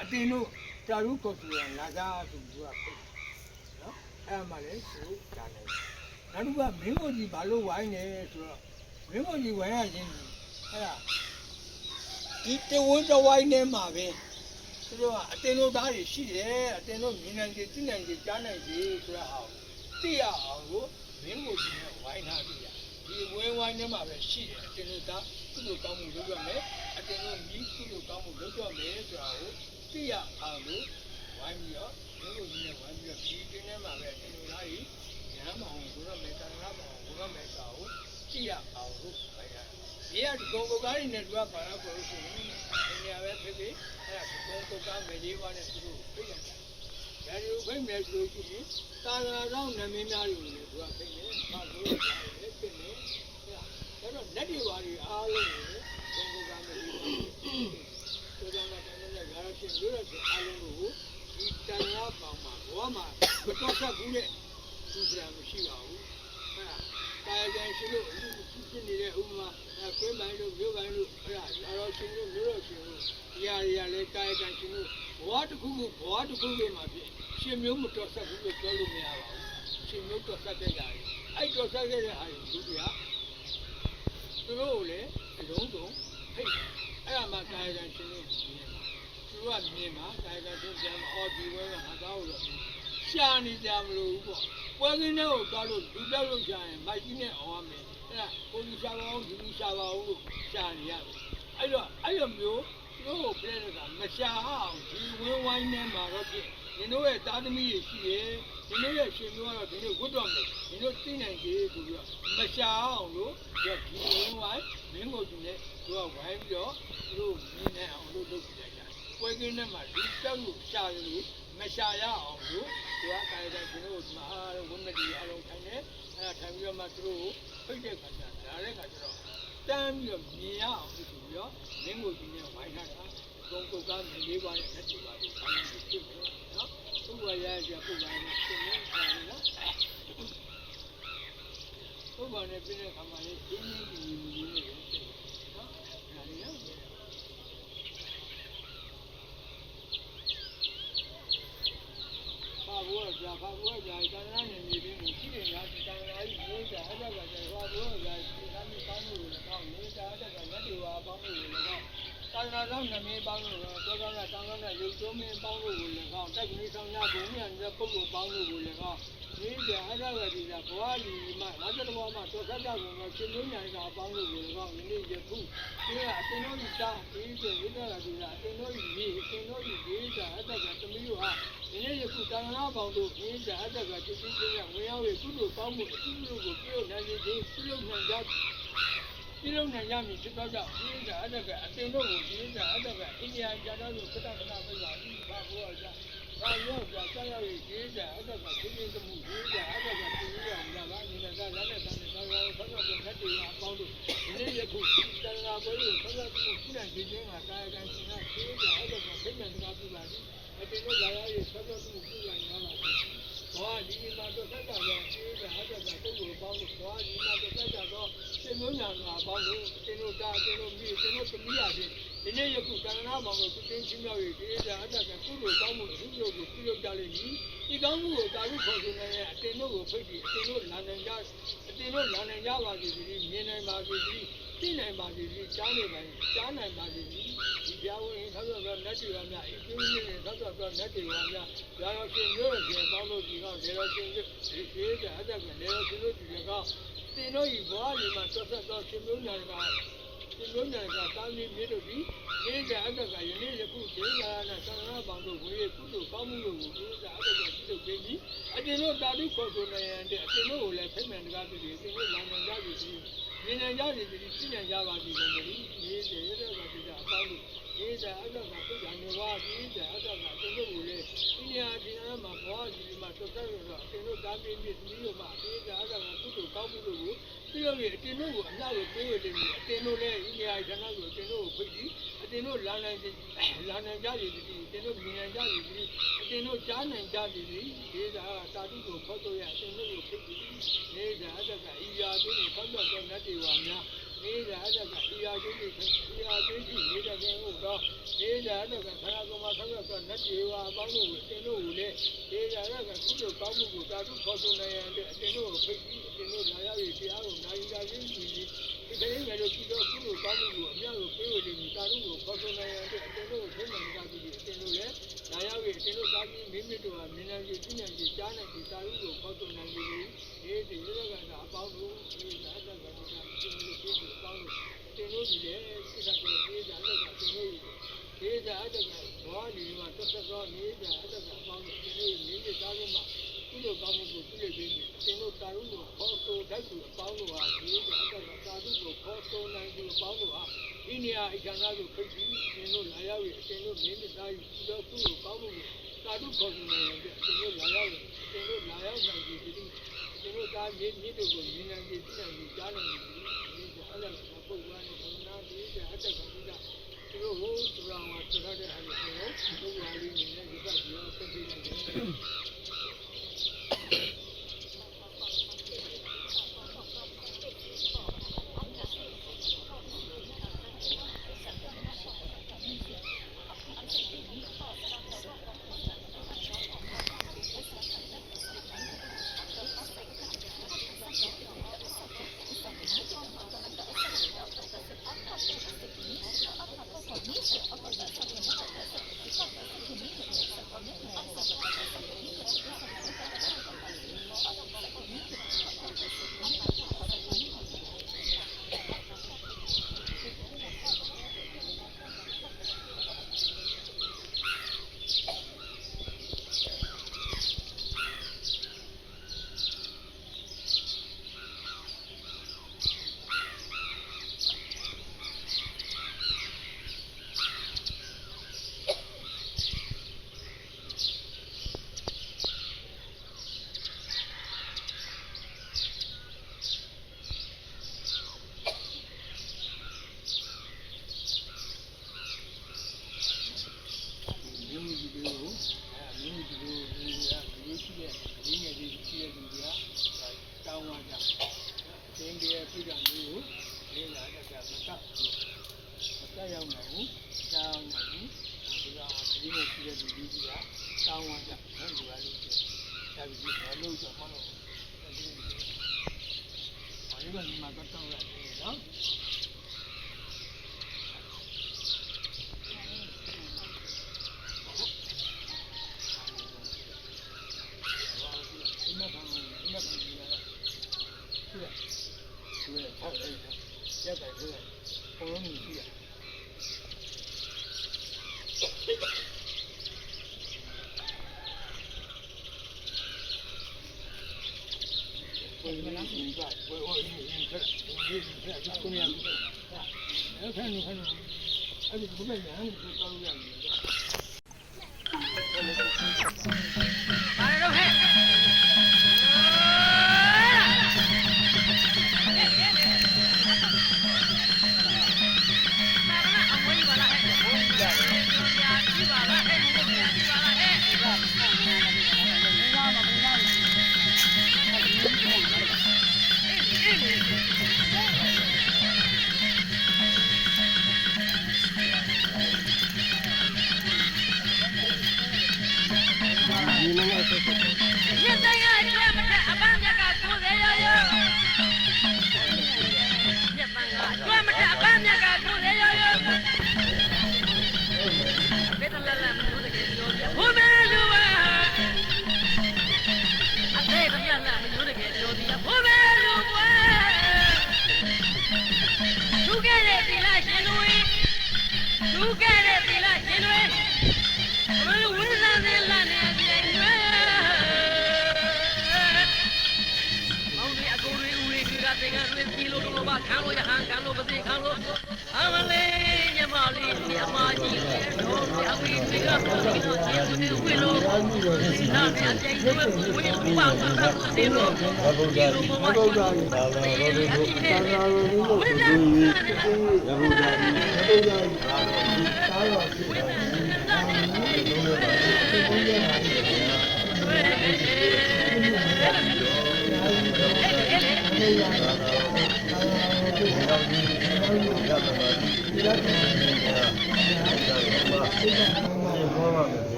အတင်းတို့တာရုကိုသူရလာကြသူကဖိတ်နော်အဲ့မှလည်းသူဒါနေနောက်တစ်ခုကမင်းကိုကြီးဘာလို့ဝိုင်းနေဆိုတော့မင်းကိုကြီးဝိုင်းရခြင်းအဲ့ဒါဒီတဝန်းတဝိုင်းနေမှာပဲသူတို့ကအတင်းတို့သားတွေရှိတယ်အတင်းတို့မြင်နိုင်ကြသိနိုင်ကြကြားနိုင်ကြဆိုတာအောင်သိရအောင်ကိုမင်းကိုကြီးနဲ့ဝိုင်းထားကြရ ဒီဝင်းဝိုင်းထဲမှာပဲရှိတယ်အတင်းတို့ဒါကုသိုလ်ကောင်းမှုလုပ်ရမယ်အတင်းတို့မြည်ကုသိုလ်ကောင်းမှုလုပ်ရမယ်ဆိုတာကိုသိရအောင်လို့ဝိုင်းပြီးတော့ဒီလိုကြီးနဲ့ဝိုင်းပြီးတော့ဒီတင်းထဲမှာပဲအတင်းတို့သားကြီးဉာဏ်မအောင်ဘုရားမေတ္တာနာမအောင်ဘုရားမေတ္တာကိုသိရအောင်လို့ပိုင်ရတယ်ဒီကဒီကုံကုတ်ကားတွေနဲ့သူကပါတော့ကိုလို့ဆိုရင်ဒီနေရာပဲဖြစ်ဖြစ်အဲ့ဒါဒီကုံကုတ်ကားမယ်လေးပါးနဲ့သူတို့ပြည့်ရတယ်ဒါတွေကိုဖိတ်မယ်ဆိုလို့ရှိရင်တာယာတော့နမင်းများတွေကိုလည်းသူကဖိတ်မယ်။ဘာလို့လဲ။လည်းပြည့်နေ။ဒါတော့လက်တွေပါတွေအားလုံးကိုဘုံဘုံကမယ်ဒီဆိုတော့လည်းတိုင်းနဲ့garaချင်းလို့ရတဲ့အားလုံးကိုဒီတရားပေါင်းမှာဘောမှာမတော်ဆက်ဘူးတဲ့သူစရာမရှိပါဘူး။အဲ့ဒါတာယာချင်းရှိလို့အခုဖြစ်နေတဲ့ဥပမာကွင်းပိုင်းတို့မြို့ပိုင်းတို့အဲ့ဒါလာတော့ချင်းတို့မြို့တော့ချင်းတို့ဒီဟာတွေကလည်းတာယာချင်းတို့ဘဝတစ်ခုခုမှာဖြစ်ရှင်မျိုးမတော်ဆက်ဘူးလို့ပြောလို့မရပါဘူးရှင်မျိုးတော်ဆက်တဲ့ຢာတွေအဲ့တော်ဆက်တဲ့ဟာတွေသူတွေကသူတို့ကိုလည်းအလုံးစုံဖိတ်အဲ့ဒါမှကာယကံရှင်လို့မြင်မှာသူကမြင်မှာကာယကံရှင်ပြန်မှာအော်ဒီဝဲကငါသားကိုတော့ရှာနေကြမလို့ပေါ့ပွဲကင်းတဲ့ကိုကားလို့လူပြောက်လို့ရှာရင်မိုက်ကြီးနဲ့အောင်ရမယ်အဲ့ဒါကိုကြီးရှာပါအောင်ဒီရှာပါအောင်လို့ရှာနေရတယ်အဲ့တော့အဲ့လိုမျိုးသူတို့ကိုပြည့်နေတာမရှာအောင်ဒီဝင်းဝိုင်းထဲမှာတော့ဖြစ်ဒီတို့ရဲ့သားသမီးတွေရှိတယ်ဒီတို့ရဲ့ရှင်မျိုးကတော့ဒီတို့ဝတ်တော်မယ်ဒီတို့သိနိုင်ကြဆိုပြီးတော့မရှာအောင်လို့ဒီဝင်းဝိုင်းမင်းကိုသူနဲ့သူကဝိုင်းပြီးတော့သူတို့မြင်နေအောင်လို့လုပ်ပြလိုက်တာပွဲကင်းထဲမှာဒီတက်လို့ရှာရလို့မရှာရအောင်လို့သူကကာယကံဒီတို့မှာဝိမတိအလုံးထိုင်နေအဲထိုင်ပြီးတော့မှသူတို့ဖိတ်တဲ့ခါကျလာတဲ့ခါကျတော့တန်းပြီးတော့မြင်ရအောင်ဆိုပြီးတော့မင်းကိုသူနဲ့ဝိုင်းထားတာကုန်းကုတ်ကမြေလေးပါးနဲ့လက်တွေပါပြီးဆောင်းနေဖြစ်တယ်နော်သူ့ဘဝရရပုဂ္ဂိုလ်နဲ့ရှင်နေတယ်နော်ပုဂ္ဂိုလ်နဲ့ပြည့်တဲ့ခါမှာလေရှင်းနေပြီမြင်နေတယ်နော်ဒါလေးနော်ဘာဘောကြာကာဏနဲ့နေပြီးရှိတယ်ညာဒီကာဏကြီးရေးကြအဲ့ဒါကကျဘာဘောကြာဒီကနေ့ပေါင်းလို့လည်းကောင်းနေတာအဲ့ဒါကလက်တွေပါပေါင်းလို့လည်းကောင်းကာဏဆောင်နမင်းပေါင်းလို့တော့ကောင်းတာတောင်းတဲ့ရုပ်ကျုံးမင်းပေါင်းလို့ကိုလည်းကောင်းတက်ကြီးဆောင်ရဘုံမြန်တဲ့ပုဂ္ဂိုလ်ပေါင်းလို့ကိုလည်းကောင်းရေးကြအဲ့ဒါကဒီကဘဝကြီးမှာငါတို့ဘဝမှာတော်ဆက်ကြကုန်တော့ရှင်မျိုးညာကပေါင်းလို့ကိုလည်းကောင်းဒီနေ့ယခုဒီကအတင်တို့ကြီးတာဒီဆိုဝိဒရာကြီးကအတင်တို့ကြီးရေးအတင်တို့ကြီးရေးကြအဲ့ဒါကသမီးတို့ဟာဒီနေ့ယခုတာဏနာပေါင်းတို့ရေးကြအဲ့ဒါကတိတိကျကျဝင်ရောက်ပြီးကုသိုလ်ကောင်းမှုအကျိုးကိုပြုနိုင်ခြင်းပြုလုပ်နိုင်ကြပြုလုပ်နိုင်ရမည်ဖြစ်သောကြောင့်ဒီကအတကအတင်တို့ကိုဒီကအတကအိန္ဒိယကျမ်းတော်ကိုခတ္တခဏပြပါပြီးဘာဘောကြဘာရောက်ကြဆက်ရောက်ရေးဒီကအတကသိနေမှုဒီကအတကသိရအောင်လာပါနေကလက်နဲ့တန်းနဲ့ဆောင်းဆောင်းဆောင်းဆောင်းနဲ့တည်းအပေါင်းတို့ဒီနေ့ယခုတဏှာပွဲကိုဆောင်းဆောင်းမှုခုနကဒီချင်းကကာယကံရှင်ကဒီကအတကဖိမှန်စကားပြပါသည်အတင်တို့လာရရေးဆောင်းဆောင်းမှုပြုနိုင်ရပါသည်ဘောဒီမှာတော့သက်သာရောဒီကအတကပုဂ္ဂိုလ်ပေါင်းလို့ဘောဒီမှာတော့သက်သာတော့ရှင်မျိုးညာကပေါင်းလို့တင်တို့တာတင်တို့ပြီးတင်တို့သမီးရတယ်ဒီနေ့ယခုတဏှာပေါင်းလို့သူတင်ချင်းမြောက်ရေးဒီကအတကကုသိုလ်ကောင်းမှုအကျိုးကိုပြုလုပ်ကြလိမ့်မည်ဒီကောင်းမှုကိုတာရုခေါ်ဆိုနေတဲ့အတင်တို့ကိုဖိတ်ပြီးအတင်တို့လာနိုင်ကြပါစေဒီမြင်နိုင်ပါစေဒီသိနိုင်ပါစေဒီကြားနိုင်ပါစေဒီကြားဝင်ဆောက်ဆောက်တော့လက်တွေပါများအကျိုးရင်းနဲ့ဆောက်ဆောက်တော့လက်တွေပါများဒါတော့ရှင်မျိုးရှင်ပေါင်းလို့ဒီကောင်လေတော့ရှင်ဒီကအတကလေတော့ရှင်တို့ဒီကောင်တင်တို့ဤဘဝလေးမှာဆက်ဆက်တော့ရှင်မျိုးညာကတာမီးမြေတို့ဒီကအတကယနေ့ယခုဒေသနာသံဃာပေါင်းတို့ဝေကုသိုလ်ကောင်းမှုတို့ကိုဒီကအတကပြုလုပ်ပေးပြီးအတင်တို့တာတုခေါ်ဆိုနိုင်တဲ့အတင်တို့ကိုလည်းဖိမှန်တကားပြုပြီးအတင်တို့လာနိုင်ကြပြီမြင်နိုင်ကြပြီဒီသိနိုင်ကြပါပြီဘုရားဒီတဲ့ကဒီကအပေါင်းတို့ဒီကအတကပြုတာနေပါဒီကအတကအတင်တို့ကိုလည်းဒီနေရာဒီနာမှာဘောဒီမှာတော်တော်တော့အတင်တို့တာမီးမြေသမီးတို့မှာဒီကအတကကုသိုလ်ကောင်းမှုတို့ကိုပြုလုပ်ပြီးအတင်တို့ကိုအမြောက်ကိုပေးရလိမ့်မယ်အတင်တို့လည်းဒီနေရာဌာနကိုအတင်တို့ကိုဖိတ်ပြီးအတင်တို့လာနိုင်ကြပြီဒီအတင်တို့မြင်နိုင်ကြပြီဒီအတင်တို့ကြားနိုင်ကြပြီဒီကတာတုကိုဖော်ဆိုရအတင်တို့ကိုဖိတ်ပြီးဒီကအတကဤရာတို့ကိုဖော်တော့နတ်တွေဝါများဒီကအတကဤရာတို့ကိုဤရာတို့ရှိနေတဲ့ကဲဟုတ်တော့ဒီကအတကခန္ဓာကိုယ်မှာဆောက်တော့နတ်တွေဝါအပေါင်းတို့ကိုအတင်တို့ကိုလည်းဒီကအတကကုသိုလ်ကောင်းမှုကိုတာတုဖော်ဆိုနိုင်ရတဲ့အတင်တို့ကိုဖိတ်ပြီးအတင်တို့လာရပြီးတရားကိုနိုင်ကြခြင်းရှိပြီးဒီကနေ့ငါတို့ကြည့်တော့ကုသိုလ်ကောင်းမှုကိုအများကိုပေးဝေလိမ့်မယ်တာတုကိုဖော်ဆိုနိုင်ရတဲ့အတင်တို့ကိုဖိမှန်ကြပြီးအတင်တို့လည်းလာရပြီးအတင်တို့သားပြီးမိမိတို့ဟာမြင်နိုင်ကြည့်သိနိုင်ကြကြားနိုင်ကြတာတုကိုဖော်ဆိုနိုင်ပြီး ဒီဒီရကအပေါင်းလို့ဒီအတက်ကဒီကကျွန်တော်တို့ဒီအပေါင်းလို့တင်လို့ဒီလေစိတ်ကတော့ပြေးကြလို့ကတင်လို့ဒီကအတက်ကဘောဒီမှာတက်တက်တော့နေကြအတက်ကပေါင်းလို့တင်လို့နေနေသားလို့မှသူ့လိုကောင်းမှုကိုသူ့လိုပေးနေတင်လို့တာရုံးကိုခေါ်ဆိုတတ်သူအပေါင်းလို့ဟာဒီကအတက်ကတာသူကိုခေါ်ဆိုနိုင်သူအပေါင်းလို့ဟာဒီနေရာအကျဉ်းသားကိုဖိတ်ပြီးတင်လို့လာရောက်ရင်တင်လို့နေနေသားယူပြီးတော့သူ့လိုကောင်းမှုကိုတာသူခေါ်ဆိုနိုင်ရင်တင်လို့လာရောက်ရင်တင်လို့လာရောက်နိုင်ပြီဒီကျွန်တော်သားမြေတို့ကိုမြင်နိုင်ကြည့်နိုင်ကြကြားနိုင်ကြည့်ဒီအဲ့ဒါကပုဂ္ဂိုလ်နဲ့ဘုရားဒီကအတက်ကဒီကသူတို့ဟိုသူတော်မှာဆွထားတဲ့အားကိုပုဂ္ဂိုလ်လေးနေနဲ့ဒီကပြောဆက်ပြီးနေတယ်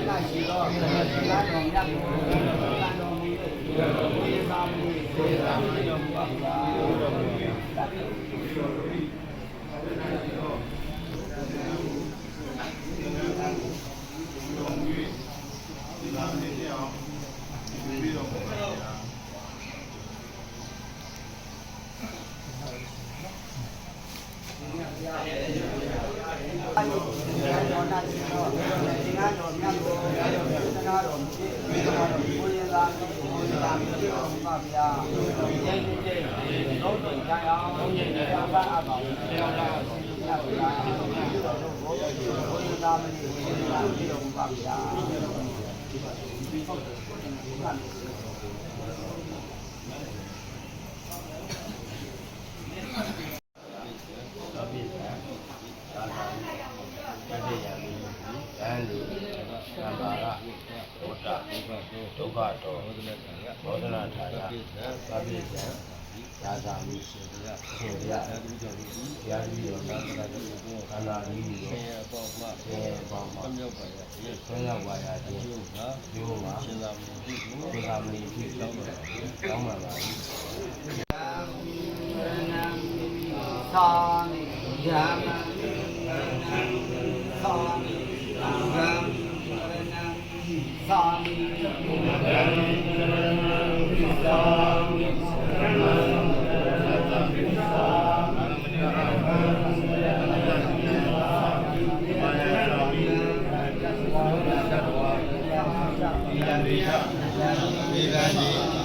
လက်ရှိတော့ ဒုက္ခတော့ဘောဓနာထာယသဗ္ဗေသံသာသာမိရှင်ရရှင်ရတရားကြီးတော်သာသနာ့ခန္ဓာကြီးကိုအပေါင်းမှာမြောက်ပါရဆွေးရောက်ပါရခြင်းကျိုးမှာရှင်သာမဏေဖြစ်တောင်းပါပါ၏သာမိယာမသာမိသာမိ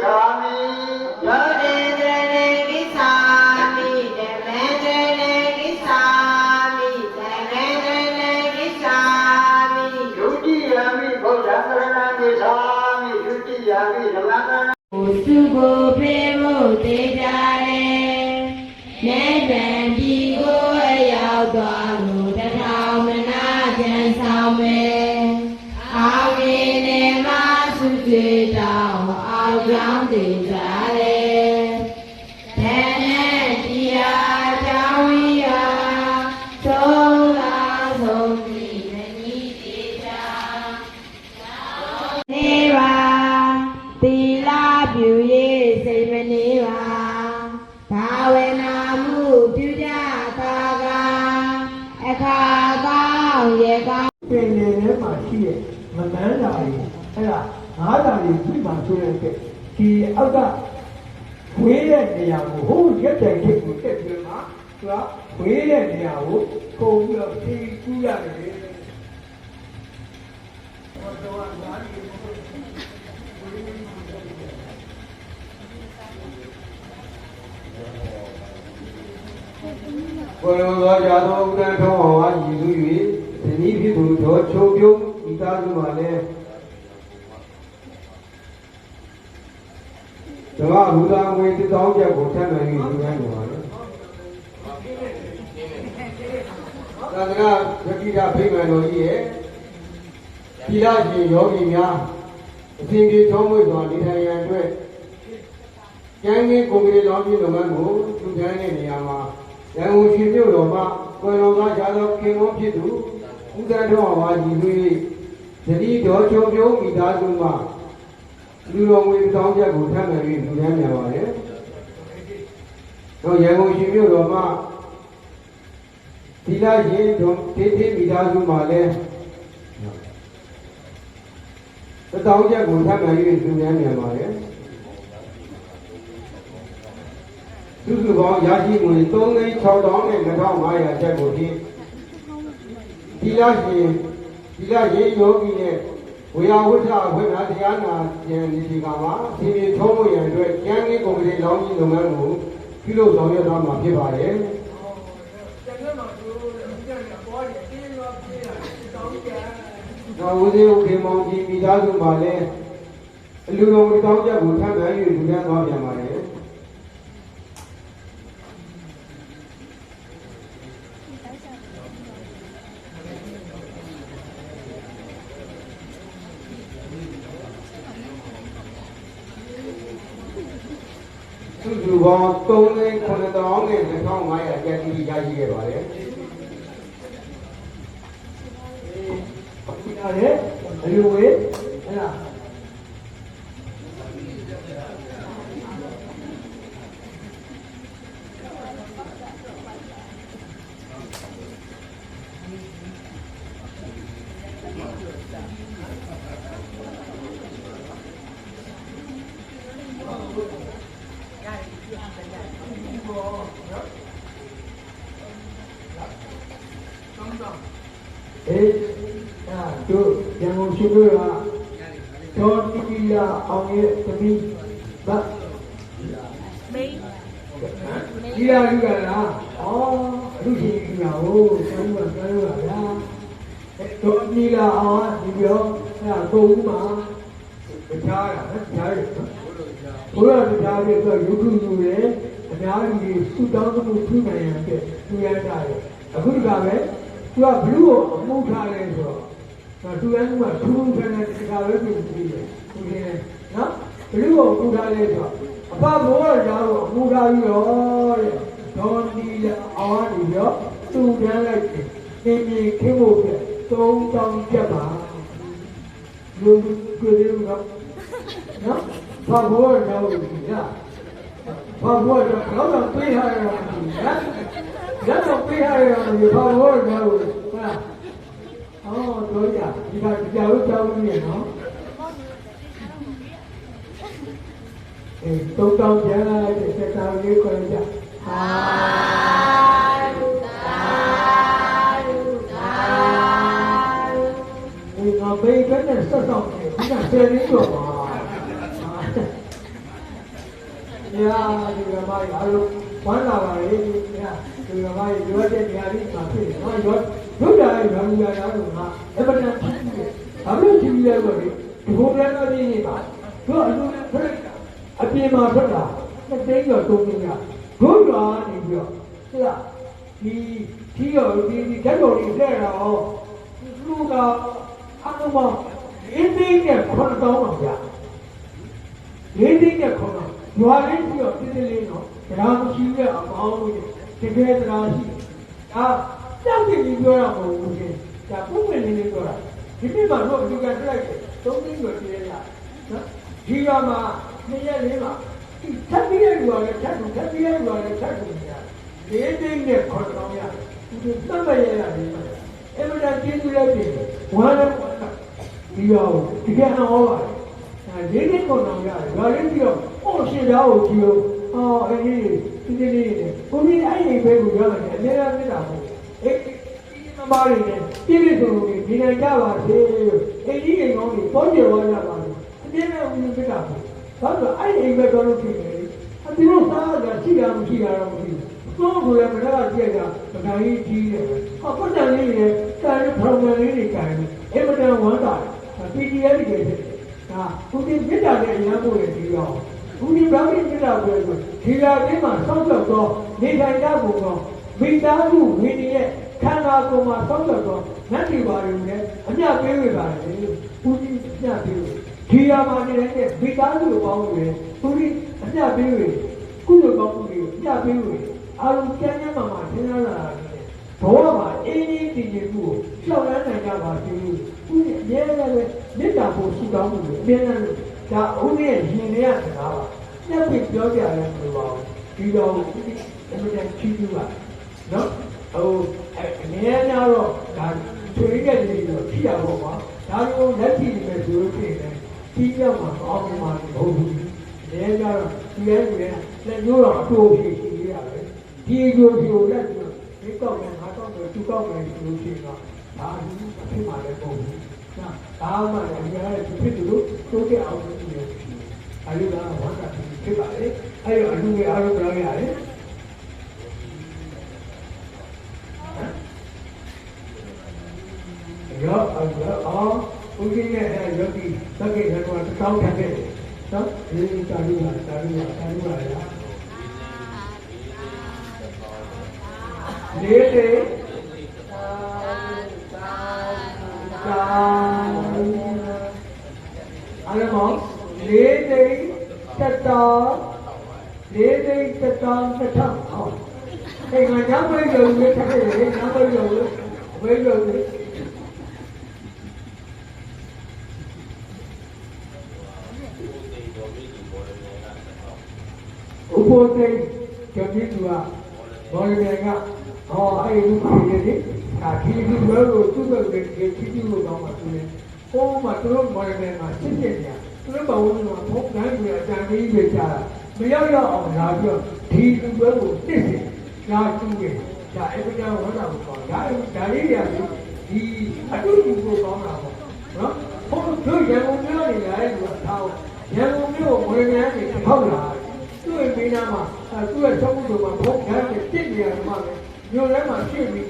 သာမိယောတိတရေကိသာမိတမေတရေကိသာမိတမေတရေကိသာမိဒုတိယမိဘုရားကရဏကိသာမိဒုတိယမိဓမ္မကရဏသုကိုပြေဖို့တေကြတယ်နေတံဒီကိုအရောက်သွားလို့တထောင်မနာကျန်ဆောင်မယ်အာဝိနေမသုတေတောင်းအောက်ကြောင်းတေကြတယ်တန်နဲ့တရားကြောင်းဝိယာသုံးလာဆုံးပြီးမနီးတေကြနေပါသီလပြုရေးစိတ်မနေပါဘာဝနာမှုပြုကြတာကအခါကောင်းရေကောင်း ပင်လေထဲမှာရှိရဲ့မတန်းတာတွေအဲ့ဒါငါးတာတွေပြပါဆိုတဲ့ဒီအောက်ကဝေးတဲ့နေရာကိုဟိုးရက်တိုင်ထိပ်ကိုတက်ပြီးမှသူကဝေးတဲ့နေရာကိုပုံပြီးတော့ဖြည့်ကူးရတယ်လေဟောတော့ငါးဒီကိုယ်တော်သောရာသောဥဒ္ဒထောင်းဟောရည်သူ၍ဇနီးဖြစ်သူတော်ချုပ်ပြုံးဤသားစုမှာလည်းဓမ္မဘူတာငွေ1000ကျပ်ကိုထပ်နိုင်ပြီးလူများနေပါလေ။သာသနာ့ဝိကိတာဗိမာန်တော်ကြီးရဲ့သီလရှင်ယောဂီများအစဉ်ပြေချောမွေ့စွာနေထိုင်ရန်အတွက်ကျမ်းကြီးကိုယ်ကလေးတော်ပြည့်လုပ်ငန်းကိုထူထမ်းတဲ့နေရာမှာရန်ကုန်ရှင်မြို့တော်မှာကွယ်တော်သားရာသောခင်မောဖြစ်သူဥဒ္ဒထောဝါကြီးလူ၏ဇနီးတော်ချုပ်ပြုံးမိသားစုမှလူတော်ငွေ1000ကျပ်ကိုထပ်မံပြီးလူများများပါလေ။တော့ရန်ကုန်ရှင်မြို့တော်မှာသီလရှင်တော်တေးသေးမိသားစုမှလည်း1000ကျပ်ကိုထပ်မံပြီးလူများများပါလေ။စုစုပေါင်းရရှိငွေ3,600,2500ကျပ်ကိုဒီသီလရှင်ယောဂီနဲ့ဝေယဝိထဝိနာတရားနာဉာဏ်ဒီကမှာအစီအစဉ်ထုံးဖို့ရန်အတွက်ကျမ်းကြီးကုန်ကလေးလောင်းကြီးလုပ်ငန်းကိုပြုလုပ်ဆောင်ရွက်သွားမှာဖြစ်ပါတယ်။နောက်ဦးစီးဦးခင်မောင်ကြီးမိသားစုမှာလည်းအလူတော်1000ကျပ်ကိုထပ်မံ၍လူတန်းသွားပြန်ပါတယ်။စုစုပေါင်း3,900,2500ကျပ်တိတိရရှိခဲ့ပါတယ်။ဒီနာရဲ့အလိုဝေးအဲ့ဒါတို့ရန်ကုန်ရှိလို့ကတော်တီလာအောင်ရဲ့သမီးဗတ်မေးဒီလာလူကလားလူရှိကြီးကဟိုဆောင်းကပြောရတာတော်တီလာအောင်ဒီပြောအဲ့ကိုဦးမှာကြားရတာကြားရဘုရားတရားပြဆိုရုပ်ထုလူရဲ့အများကြီးစုတောင်းမှုထူနိုင်ရတဲ့သူရတာရဲ့အခုဒီကပဲသူကဘလူးကိုအမှုထားလဲဆိုတော့သူကထူးထန်တဲ့စကားပဲပြောပြီးတယ်သူကနော်ဘလူးကိုအမှုထားလဲဆိုတော့အဖဘောရကြောင်းအမှုထားပြီးတော့တဲ့ဒေါ်ဒီအောင်နေရောသူတန်းလိုက်တယ်အင်းကြီးခင်းဖို့ပြ3,000ကျပ်ပါလူကိုယ်ရောနော်ဘာဘောရကြောင်းကြီးလားဘာဘောရတော့ပေးထားရတာနော်လက်တော့ပေးထားရတာဒီဘာဘောရကြောင်းဟာတော့ရဒီကကြောက်ကြောက်နေနော်3,000ကျန်လာတဲ့စက်သားလေးခေါ်ကြဟာဒီကဘေးကနေဆက်ဆောင်တယ်ဒီကဆယ်ရင်းတော့ပါ ဒီကမိုင်းအားလုံးဝမ်းလာပါလေဒီကမိုင်းရွက်တဲ့နေရာလေးမှာဖြစ်တယ်နော်ရွက်ဒုက္ခရဲ့ဘာလို့ရတာလို့ငါအပဒံဖြစ်တယ်ဘာလို့ဖြစ်လဲဆိုတော့ဒီဘုရားတော်ကြီးနေပါတို့အလုံးနဲ့ဖက်အပြင်မှာထွက်လာတစ်သိန်းကျော်သုံးသိန်းကဘုရားနေပြီးတော့ဟဲ့လားဒီရောဒီဓာတ်တော်ကြီးတဲ့တော့လူကအလုံးပေါင်းအင်းသိန်းနဲ့9000တောင်ဗျာလေးသိန်းနဲ့9000ရွာလေးပြီးတော့တင်းတင်းလေးနော်ဒါမှမရှိတဲ့အပေါင်းကြီးတကယ်တရားရှိဒါကြောက်ကြည့်ပြီးပြောရမှာမဟုတ်ဘူးဒါပုံမှန်လေးလေးပြောတာဒီနေ့မှတော့အတူကတက်လိုက်တယ်3သိန်းကျော်ပြည့်ရနော်ဒီကမှာ2ရက်လေးမှာထပ်ပြီးရရွာလေးထပ်ပြီးရရွာလေးထပ်ပြီးရလေးသိန်းနဲ့9000ရတယ်ဒီသတ်မှတ်ရရတယ်အဲ့မတာကျေးဇူးလည်းပြင်ဝါလည်းဒီရောဒီကံဟောပါတယ်လေးသိန်း9000ရတယ်ရွာလေးပြီးတော့ဟောရှင်းသားကိုကြည့်လို့အဲ့ဒီဒီလေးနဲ့ကိုကြီးအဲ့ဒီဘဲကိုရောက်တယ်အများအားပြတာပေါ့အဲ့ဒီမမားတွေနဲ့ပြည့်ပြည့်စုံစုံဒီနိုင်ကြပါစေအဲ့ဒီအိမ်ကောင်းတွေပေါ်ကြွယ်သွားကြပါစေအပြည့်နဲ့ဦးပြတာပေါ့ဘာလို့အဲ့ဒီအိမ်ဘဲတော်လို့ဖြစ်နေလဲအပြည့်လို့စားရရှိတာမရှိတာတော့မရှိဘူးတော့ကိုလည်းမရကြည့်ကြမကန်ကြီးကြီးတယ်ဟောပတ်တန်လေးနဲ့ကန်ရဖောင်မလေးတွေကန်တယ်အဲ့မတန်ဝမ်းတာPDF တွေဖြစ်တယ်ဒါကိုကြီးပြတာနဲ့အများကိုလည်းဒီရောဦးဒီဘာဖြစ်နေတာလဲဆိုဒီလာတင်းမှာစောင့်ကြောက်တော့နေထိုင်ကြဖို့တော့မိသားစုဝင်းရဲ့ခန္ဓာကိုယ်မှာစောင့်ကြောက်တော့နတ်တွေပါရုံနဲ့အမြပေးဝေပါတယ်ဦးဒီအမြပေးဝေဒီရာမှာနေတဲ့မိသားစုပေါင်းတွေဦးဒီအမြပေးဝေကုသိုလ်ကောင်းမှုတွေကိုအမြပေးဝေအားလုံးကျမ်းကျမ်းမာမာသင်္ကြန်လာတယ်ဘောမှာအင်းကြီးတည်ကြည်မှုကိုရှောက်လန်းနိုင်ကြပါစေဦးဒီအမြဲတမ်းမေတ္တာဖို့ရှိကောင်းမှုတွေအမြဲတမ်းဒါဦးရဲ့ရင်ထဲကစကားပါညက်ပြီးပြောကြတယ်ဆိုပါဦးဒီတော့အမှန်တန်ချီးကျူးပါနော်ဟိုအနေနဲ့တော့ဒါဆွေးရတဲ့လူတွေဖြစ်ရတော့ပါဒါလိုလက်ကြည့်နေမယ်ဆိုလို့ရှိရင်ပြီးရောက်မှာအောင်းမှာမဟုတ်ဘူးအနေနဲ့တော့ဒီရဲ့လက်ညှိုးတော့အတိုးဖြစ်ရှိရတယ်ဒီလိုလိုလက်ဒီကောက်နဲ့ငါတော့သူကောက်မယ်ဆိုလို့ရှိရင်တော့ဒါအဖြစ်မှာလည်းပုံဘူးဒါမှလည်းအများကြီးဖြစ်လို့တိုးတဲ့အောင်လို့ပြောအလူကဝါတာဖြစ်ပါလေအဲ့တော့အလူတွေအားလုံးပြောရတယ်ရောအော်ဦးကြီးရဲ့ယောဂီသက္ကေကတော့တောင်းထားခဲ့တယ်နော်ဒီတာလူလားလေးတွေအားလုံးလေးသိန်းတက်တော်နှစ်ထောင်ဟောအဲ့ငါညမရုံနဲ့ထပ်ခဲ့တယ်ညမရုံလို့ဝဲရုံနဲ့ဥပိုသိကြည့်သူကဘောရမေကဟောအဲ့ဒီလူကြီးတွေဒါဒီလူတွေကိုသူ့ဘက်ကိုကြည့်ကြည့်လို့ကောင်းပါသူလေဟိုမှာသူတို့ဘောရမေမှာစစ်စစ်ညာသူတို့ဘဝဝင်မှာဘုံတိုင်းတွေအတန်ကြီးပဲကြားတာမရောက်အောင်လာပြီးတော့ဒီလူတွေကိုတစ်စစ်ကြားကျူးတယ်ဒါအဲ့ဒီကြောင့်ဝမ်းသာဖို့ပေါ့ဒါလေးတွေကဒီအတူတူကိုကောင်းတာပေါ့နော်ဘုံတို့ရန်ကုန်မြို့နေလာတဲ့လူကထားရန်ကုန်မြို့ကိုဝင်နေတယ်ထောက်လာသူ့ရဲ့မိသားမှာသူ့ရဲ့သုံးခုတို့မှာဘုံတိုင်းတွေတစ်နေရာမှာပဲမြို့ထဲမှာရှင်းပြီး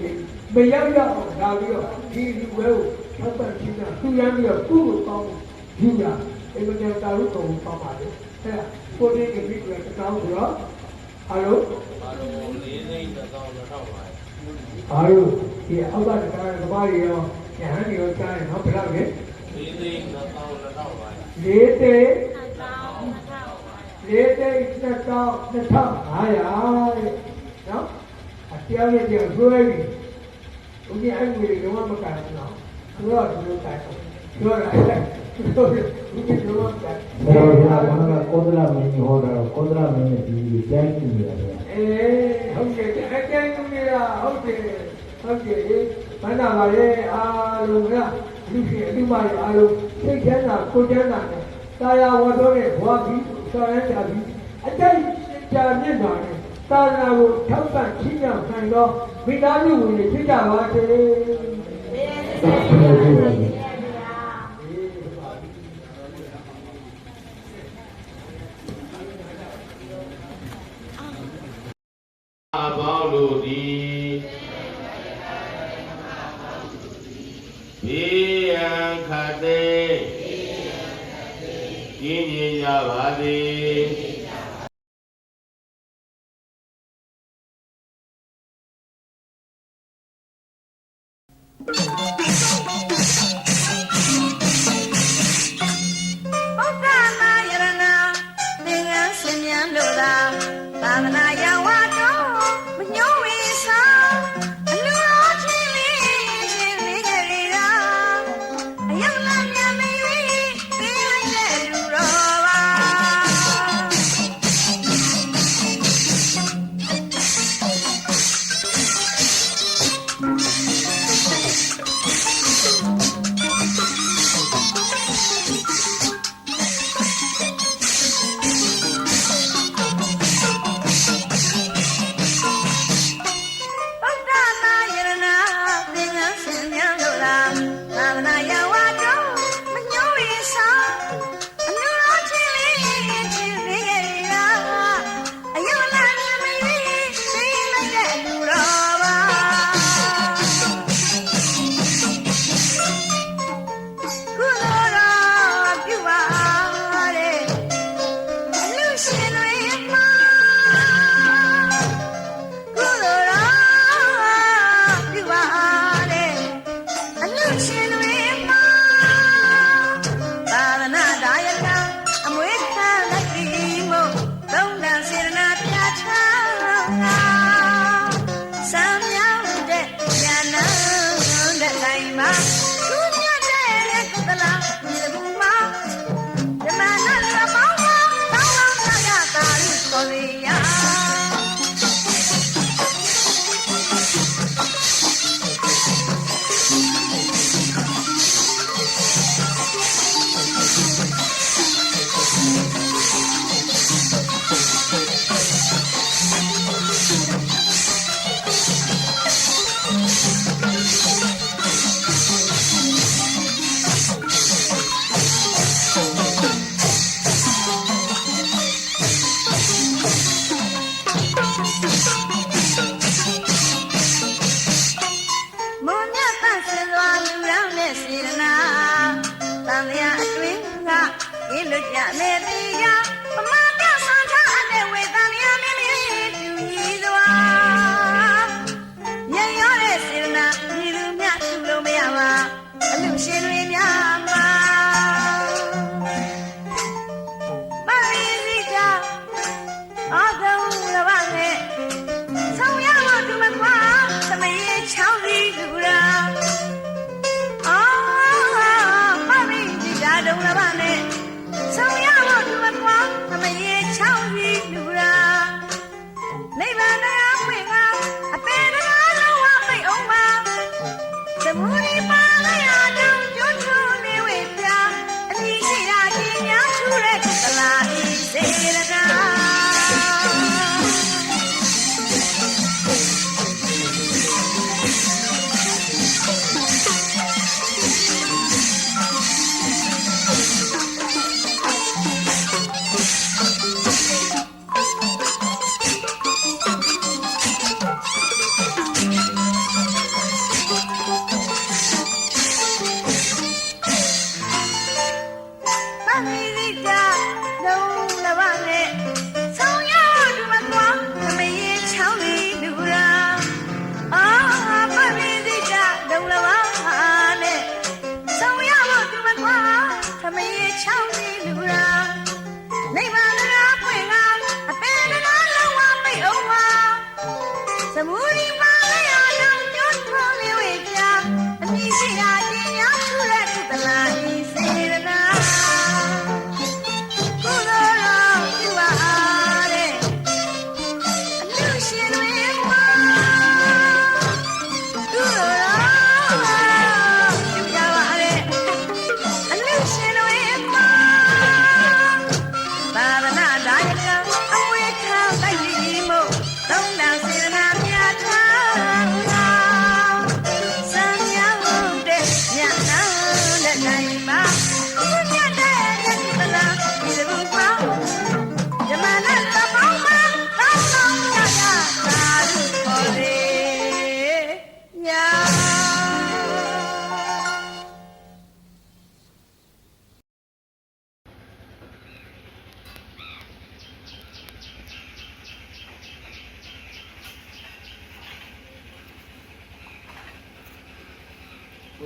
မရောက်အောင်လာပြီးတော့ဒီလူတွေကိုထောက်ပံ့ချင်းတာသူရမ်းပြီးတော့သူ့ကိုကောင်းယူတာအဲ့ဒီကြောင့်တာလို့တော့ပေါပါလေအဲ့ဒါကိုယ်တည်းကပြီးတော့တောင်းဆိုတော့အားလုံး4သိန်း1000ပါအားလုံးဒီအောက်ကတကားကဘာတွေရောညာဟန်တွေရောကြားရနော်ဘယ်လောက်လဲ4သိန်း1000ပါ4သိန်း2500နော်အတရားနဲ့ပြောဆွဲပြီဦးကြီးအဲ့ဒီတွေတော့မကန်ဘူးနော်သူကသူတို့တိုင်ပြောတာဦးကြီးတို့ကအဲ့တော့ဒီမှာကကောသလမင်းကြီးဟောတာကောသလမင်းရဲ့ဒီကျမ်းကြီးရတယ်ဟုတ်ကဲ့အကျဉ်းကြီးရဟုတ်တယ်မနာပါလေအားလုံးကလူကြီးအလူမတွေအားလုံးစိတ်ချမ်းသာကိုယ်ချမ်းသာနဲ့တာယာဝတ္ထုနဲ့ဘဝပြီးဆောင်းရကြပြီးအတိတ်ကြာမြင့်ပါနဲ့သာသနာကိုထောက်ပံ့ချီးမြှောက်နိုင်သောမိသားစုဝင်တွေဖြစ်ကြပါစေ တို့သည်ဘေးရန်ခတ်သိမ်းကျင်းကျင်ကြပါသည်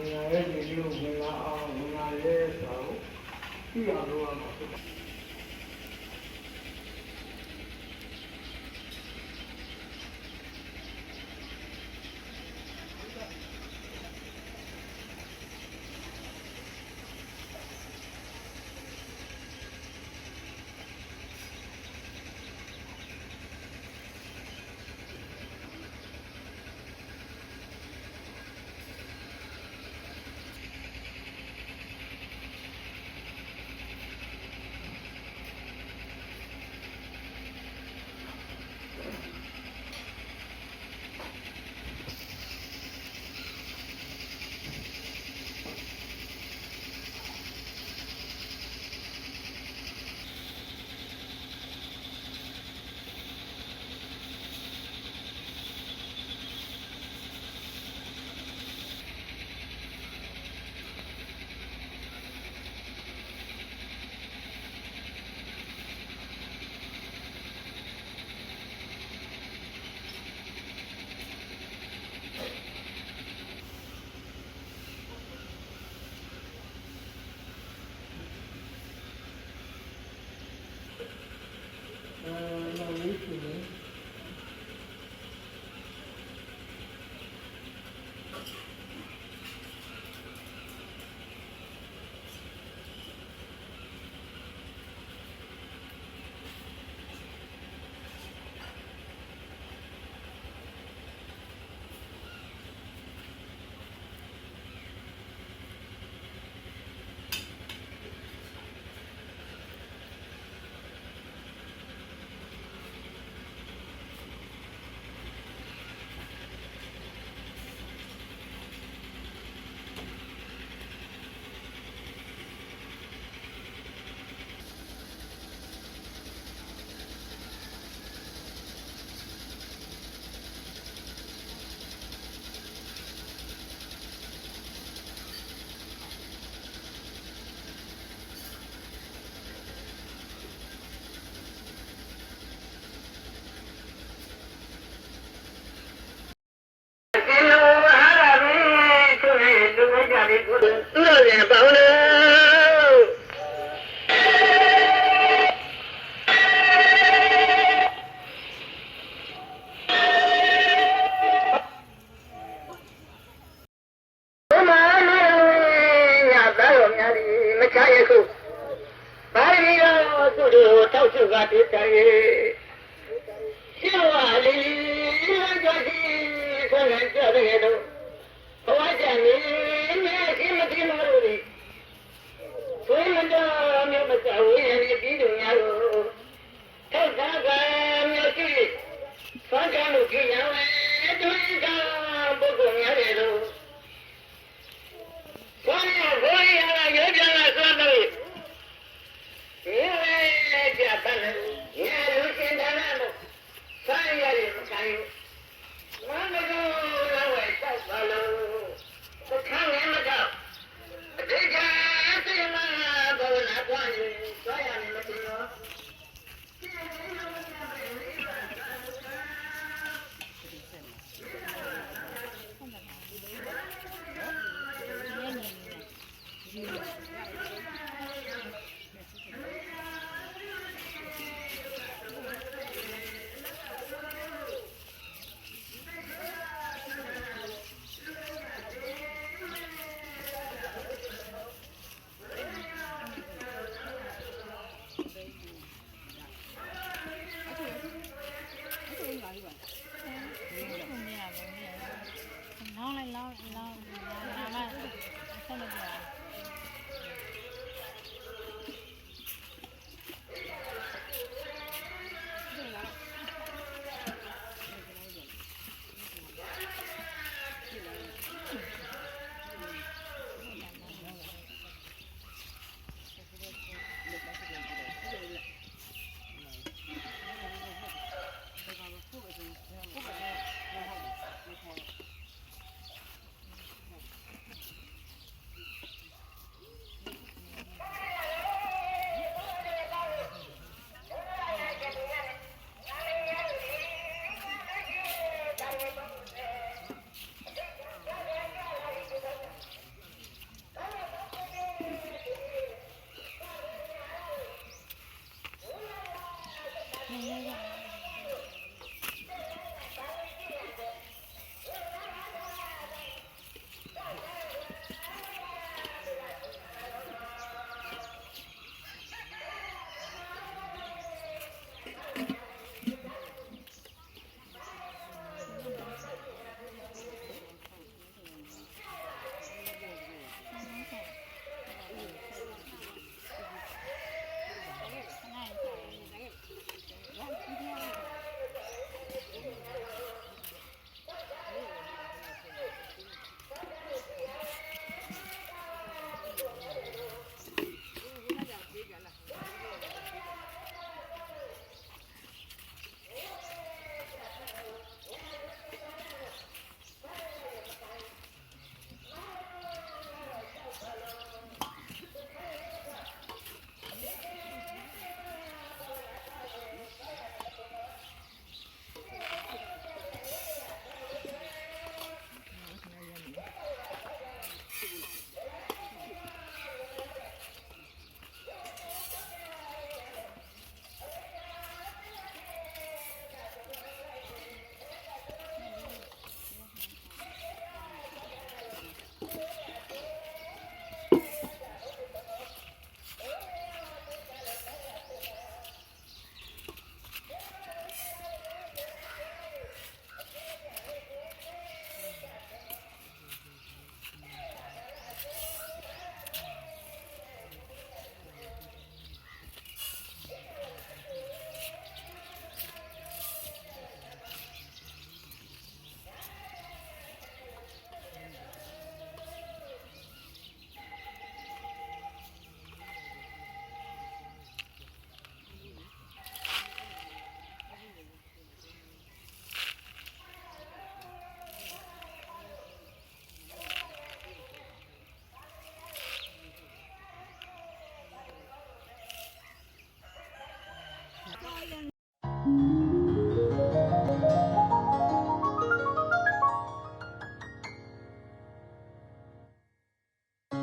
ဝင်လာတဲ့ဒီလိုဝင်လာအောင်ဝင်လာရဲဆိုတော့သိရလို့ရမှာဖြစ်တယ် ။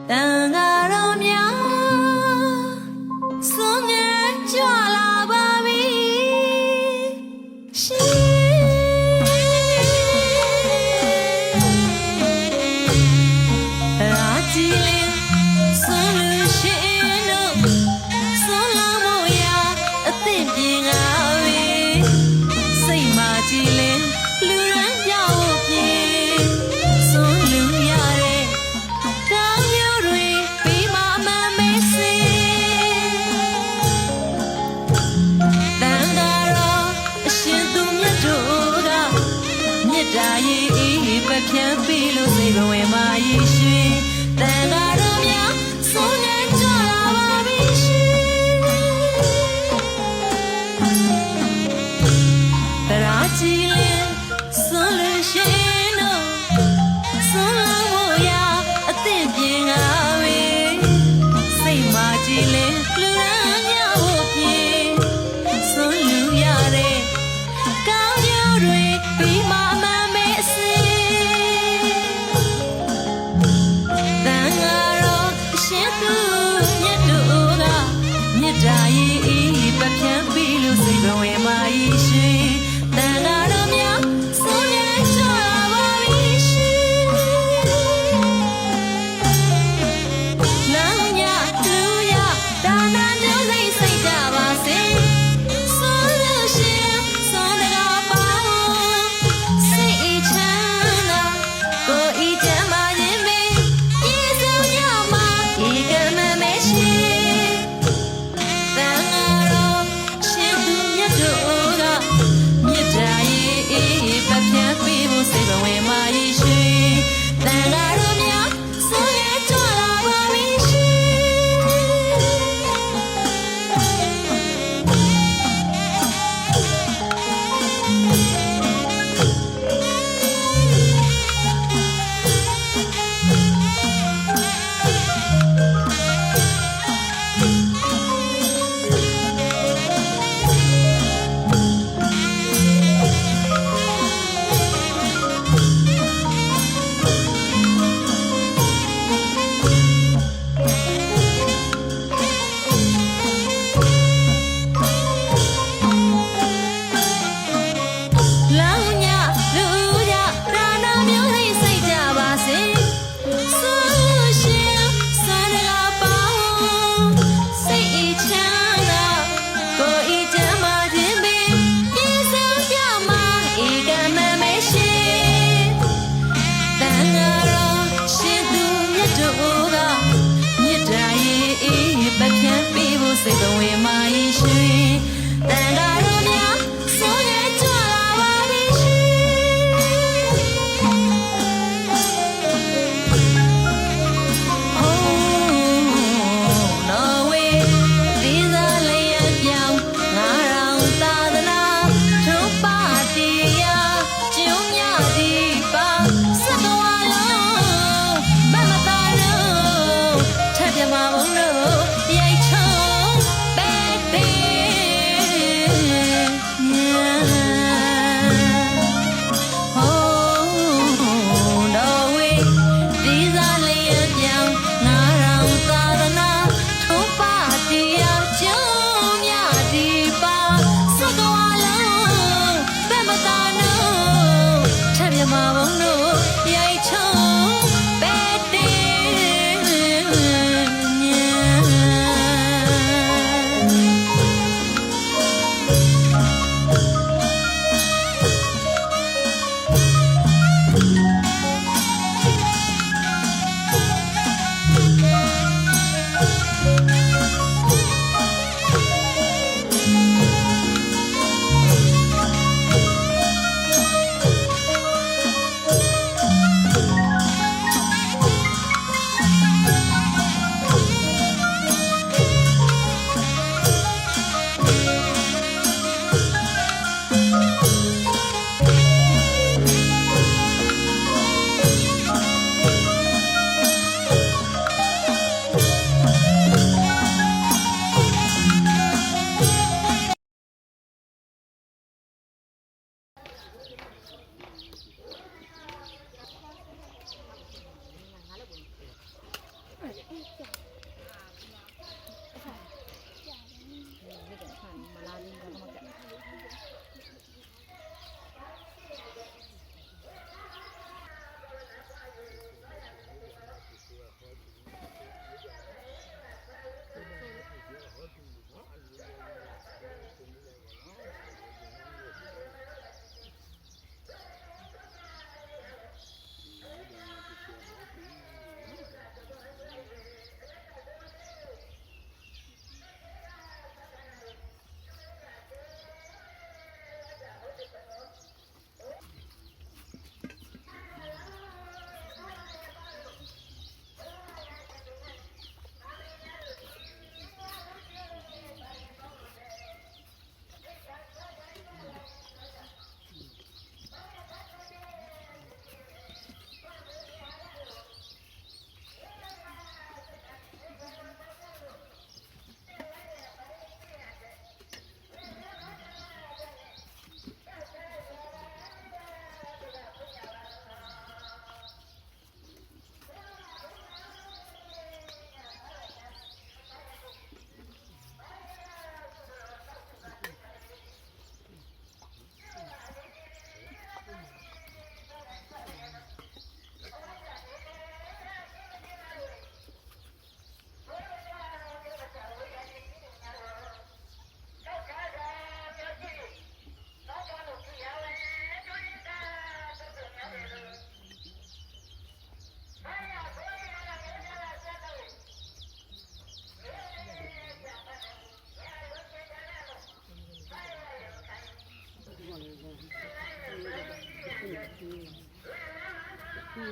တန်ဃာတော်များစွန့်ငယ်ကြွလာပါပြီရှင်ရာကြည်လင်းစွန့်လို့ရှင်တို့စွန့်လို့မရအသင့်ပြင်ငါပဲစိတ်မှာကြည်လင်းလူရန်ပြောင်းပြေစွန့်လို့ရတဲ့ကောင်းမျိုးတွေပြီးမှမမေ့စေတန်ဃာတော်အရှင်သူမြတ်တို့ကမြတ်တာရေးပပြန့်ပြီးလို့စိတ်ဘဝင်မှာရည်ရွှင်တန်ဃာတော်များဆုံးငယ်ကြလာပါပြီရှင်ရာကြည်လင်းစွန့်လို့ရှင်တို့စွန့်လို့ဖို့ရအသင့်ပြင်ငါပဲစိတ်မှာကြည်လင်းလူရန်များဖို့ပြင်စွန့်လို့ရတဲ့ကောင်းကျိုးတွေပြီးမှမမေ့စေတန်ဃာ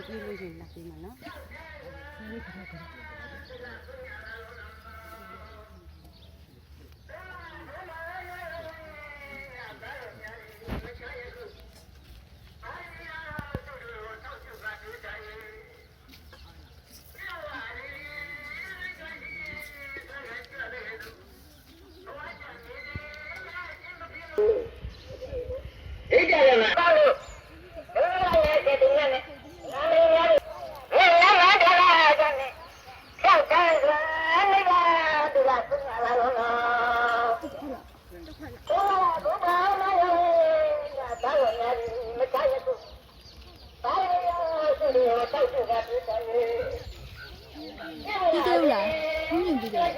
ပြေးလို့ရှိရင်လာပြေးမှာနော်ဒီတော့လားဘုန်းကြီးဒီတော့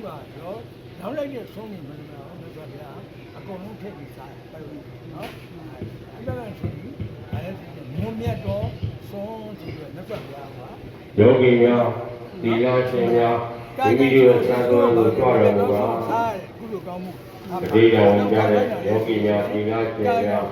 ကတော့နောက်လိုက်တဲ့ဆုံးနေမှာတော့မြတ်စွာဘုရားအကုန်လုံးထည့်ပြီးစားတယ်နော်အဲ့ဒါကဆိုရင်မုံမြတ်တော်ဆုံးဆိုပြီးမြတ်စွာဘုရားက ယောဂီများဒီလာရှင်များမိမိတို့စံတော်ကိုကြွတော်မူပါ ကုသိုလ်ကောင်းမှု တတိယဝန်ကြတဲ့ယောဂီများဒီလာရှင်များ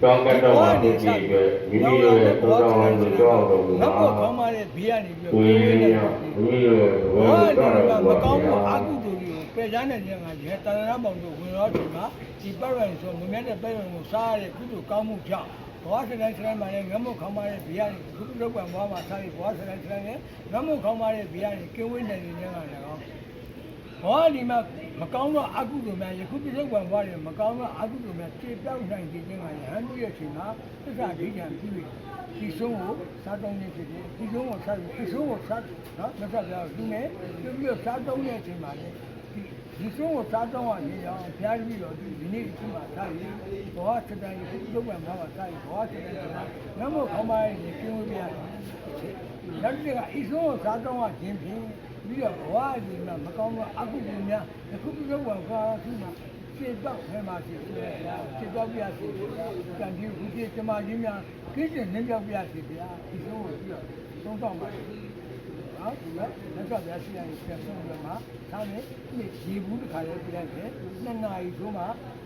တောင်းကတော်မှာတည်ကြည်ပဲမိမိတို့ရဲ့ကိုယ်တော်ကိုကြွတော်မူ နောက် ပါ တော့ကောင်းပါတဲ့ဘေးကနေပြီး ကိုယ်ရင်းများမိမိတို့ရဲ့ဘဝကိုကြွတော်မူ မ ပါ ကောင်းမှုအာကုသိုလ်တွေကိုပယ်ချမ်းတဲ့နေရာမှာရဲတာရမောင်တို့ဝင်တော်ဒီမှာဒီပတ်ရိုင်ဆိုမမြတ်တဲ့ပတ်ရိုင်ကိုစားရတဲ့ကုသိုလ်ကောင်းမှုကြောင့်ဘဝစတိုင်းစတိုင်းမှာလည်းငမုတ်ခေါင်းပါတဲ့ဘေးကနေကုသိုလ်ကံဘဝမှာစားပြီးဘဝစတိုင်းစတိုင်းနဲ့ငမုတ်ခေါင်းပါတဲ့ဘေးကနေကင်းဝေးနေတဲ့နေရာကလည်းကောင်းဘောဒီမှာမကောင်းတော့အကုသိုလ်များယခုပြစ္ဆုတ်ကံဘဝတွေမကောင်းတော့အကုသိုလ်များခြေပြောက်နိုင်ခြင်းကဟန်ပြည့်ရဲ့ချိန်မှာသစ္စာဒိဋ္ဌံပြုပြီးဒီဆုံးကိုစားတောင်းနေဖြစ်တယ်ဒီဆုံးကိုစားပြီးဒီဆုံးကိုစားနော်မြတ်စွာဘုရားကသူနဲ့ပြုပြီးစားတောင်းတဲ့အချိန်မှာလေဒီဆုံးကိုစားတောင်းရနေအောင်ဘုရားကြီးတော်ဒီနေ့ဒီမှာစားပြီးဘောစတိုင်းယခုပြစ္ဆုတ်ကံဘဝမှာစားပြီးဘောစတိုင်းကငမုတ်ခေါင်းပါရဲ့ကျင်းဝေးပြရတယ်ဒါတည်းကဤဆုံးကိုစားတောင်းရခြင်းဖြင့်ပြီးတော့ဘဝဒီမှာမကောင်းတော့အကုသိုလ်များအခုပြုလုပ်ပါဘာသူမှာခြေတော့ခဲမှာရှိတယ်ခြေတော့ပြရစီကံကြီးခုပြစမာကြီးများကိစ္စနင်းပြောက်ပြရစီဗျာဒီဆုံးကိုပြီးတော့သုံးတော့ပါဟုတ်ဒီကလက်ဆက်ပြစီရရင်ပြန်ဆုံးရမှာဒါနဲ့ဒီရေဘူးတစ်ခါလေးပြလိုက်တယ်2 နာရီဆိုမှ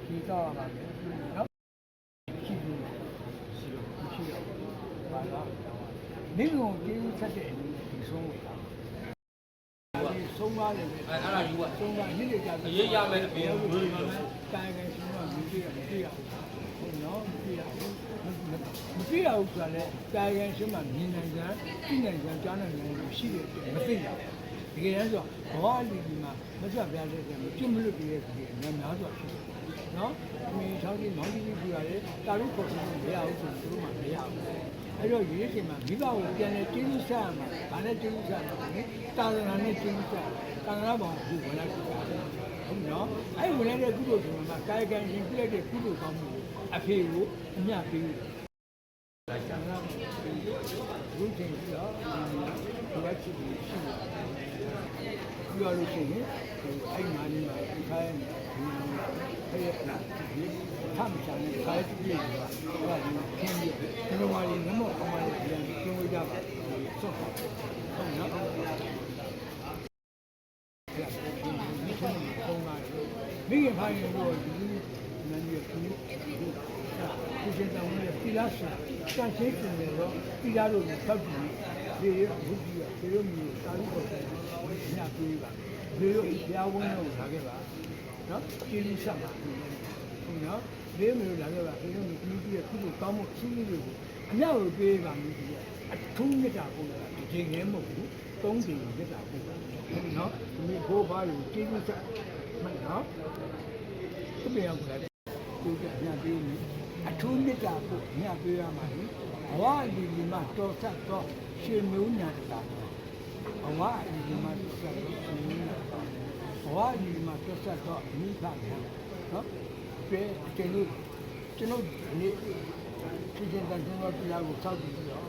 ဒီတော့ရပါမယ်နော်ရှိဘူးရှိတော့ဘာလို့ဒီလိုကျေးဇူးဆက်တဲ့ဒီဆုံးကိုဆုံးသွားတယ်အဲ့ဒါယူကဆုံးသွားညစ်နေကြပြီရေးရမယ်အပြင်ကိုတိုင်တိုင်ဆုံးတော့မကြည့်ရဟုတ်နော်မကြည့်ရဘူးဆိုတာလေတိုင်ရင်ရှင်းမှမြင်နိုင်ကြသိနိုင်ကြကြားနိုင်ကြရှိတယ်မသိရဘူးတကယ်တမ်းဆိုဘဝအလီဒီမှာမဆက်ပြလဲတယ်မကျွတ်မလွတ်ပြရဲ့ဒီများစွာရှိတယ်နော်အမေချောင်းကြီးမောင်ကြီးပြရတယ်တာရုခေါ်လို့မရဘူးဆိုသူတို့မှမရဘူးအဲ့တော့ရေးချိန်မှာမိဘကိုပြန်လဲကျေးဇူးဆက်ရမှာဗာနဲ့ကျေးဇူးဆက်ရမှာလေတာသနာနဲ့ကျေးဇူးဆက်တာသနာပေါင်းကိုဝင်လိုက်ကြတယ်ဟုတ်နော်အဲ့ဝင်လိုက်တဲ့ကုသိုလ်ဆိုတာကကာယကံရှင်ပြည့်တဲ့ကုသိုလ်ကောင်းမှုအဖေကိုအမြပေးလိုက်တာကဘုရင်ကြီးတော့ဒီဝက်ချစ်ပြီးရှိတယ်ပြောလို့ရှိရင်အဲ့မှာနေမှာခိုင်းနေအဲ့ဒါဒီထမ်းချင်တဲ့ခိုင်းပြီးတော့ဟောဒီခင်းပြီးဒီလိုမှလည်းငမောက်ကောင်းမှလည်းပြန်ကျင်းဝေးကြပါဆော့ဟုတ်နော်မိခင်ဖိုင်ရောဒီနန်းကြီးကဒီစင်တောင်းနဲ့ပြည်လာရှာတန်ရှင်းတယ်တော့ပြည်လာလို့တောက်ကြည့်ဒီရဘုရားဒီလိုမျိုးတာလူပေါ်တယ်ညပြေးပါဒီလိုဘုရားဝင်းတော့လာခဲ့ပါနော်ကျေးဇူးဆက်ပါဟုတ်နော်ဒီမျိုးလာခဲ့ပါဒီလိုမျိုးပြည်ရဲ့ကုသိုလ်ကောင်းမှုအရှိကြီးတွေကိုအမြောက်ကိုပေးပါမျိုးဒီအထူးမြတ်တာပို့တာဒီချိန်ငယ်မဟုတ်ဘူး3ချိန်မြတ်တာပို့တာဟုတ်နော်ဒီဘိုးဘားကိုကျေးဇူးဆက်မှန်နော်သူ့ပြောင်းလာကိုကြညပေးနေအထူးမြတ်တာပို့ညပေးရမှာလေဘဝဒီမှာတော်ဆက်တော့ရှင်မျိုးညာတာဘဝဒီမှာတော်ဆက်တော့ရှင်မျိုးညာဘဝဒီမှာတော်ဆက်တော့မိဖဗျာနော်ပြေကျွန်တော်ဒီဒီကျန်တဲ့ကျွန်တော်တရားကိုစောင့်ကြည့်တော့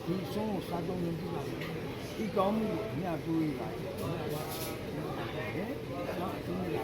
ဒီဆုံးကိုစားသုံးနေကြပါမယ်ဒီကောင်းမှုကိုညတွေးပါနော်ဒီနေ့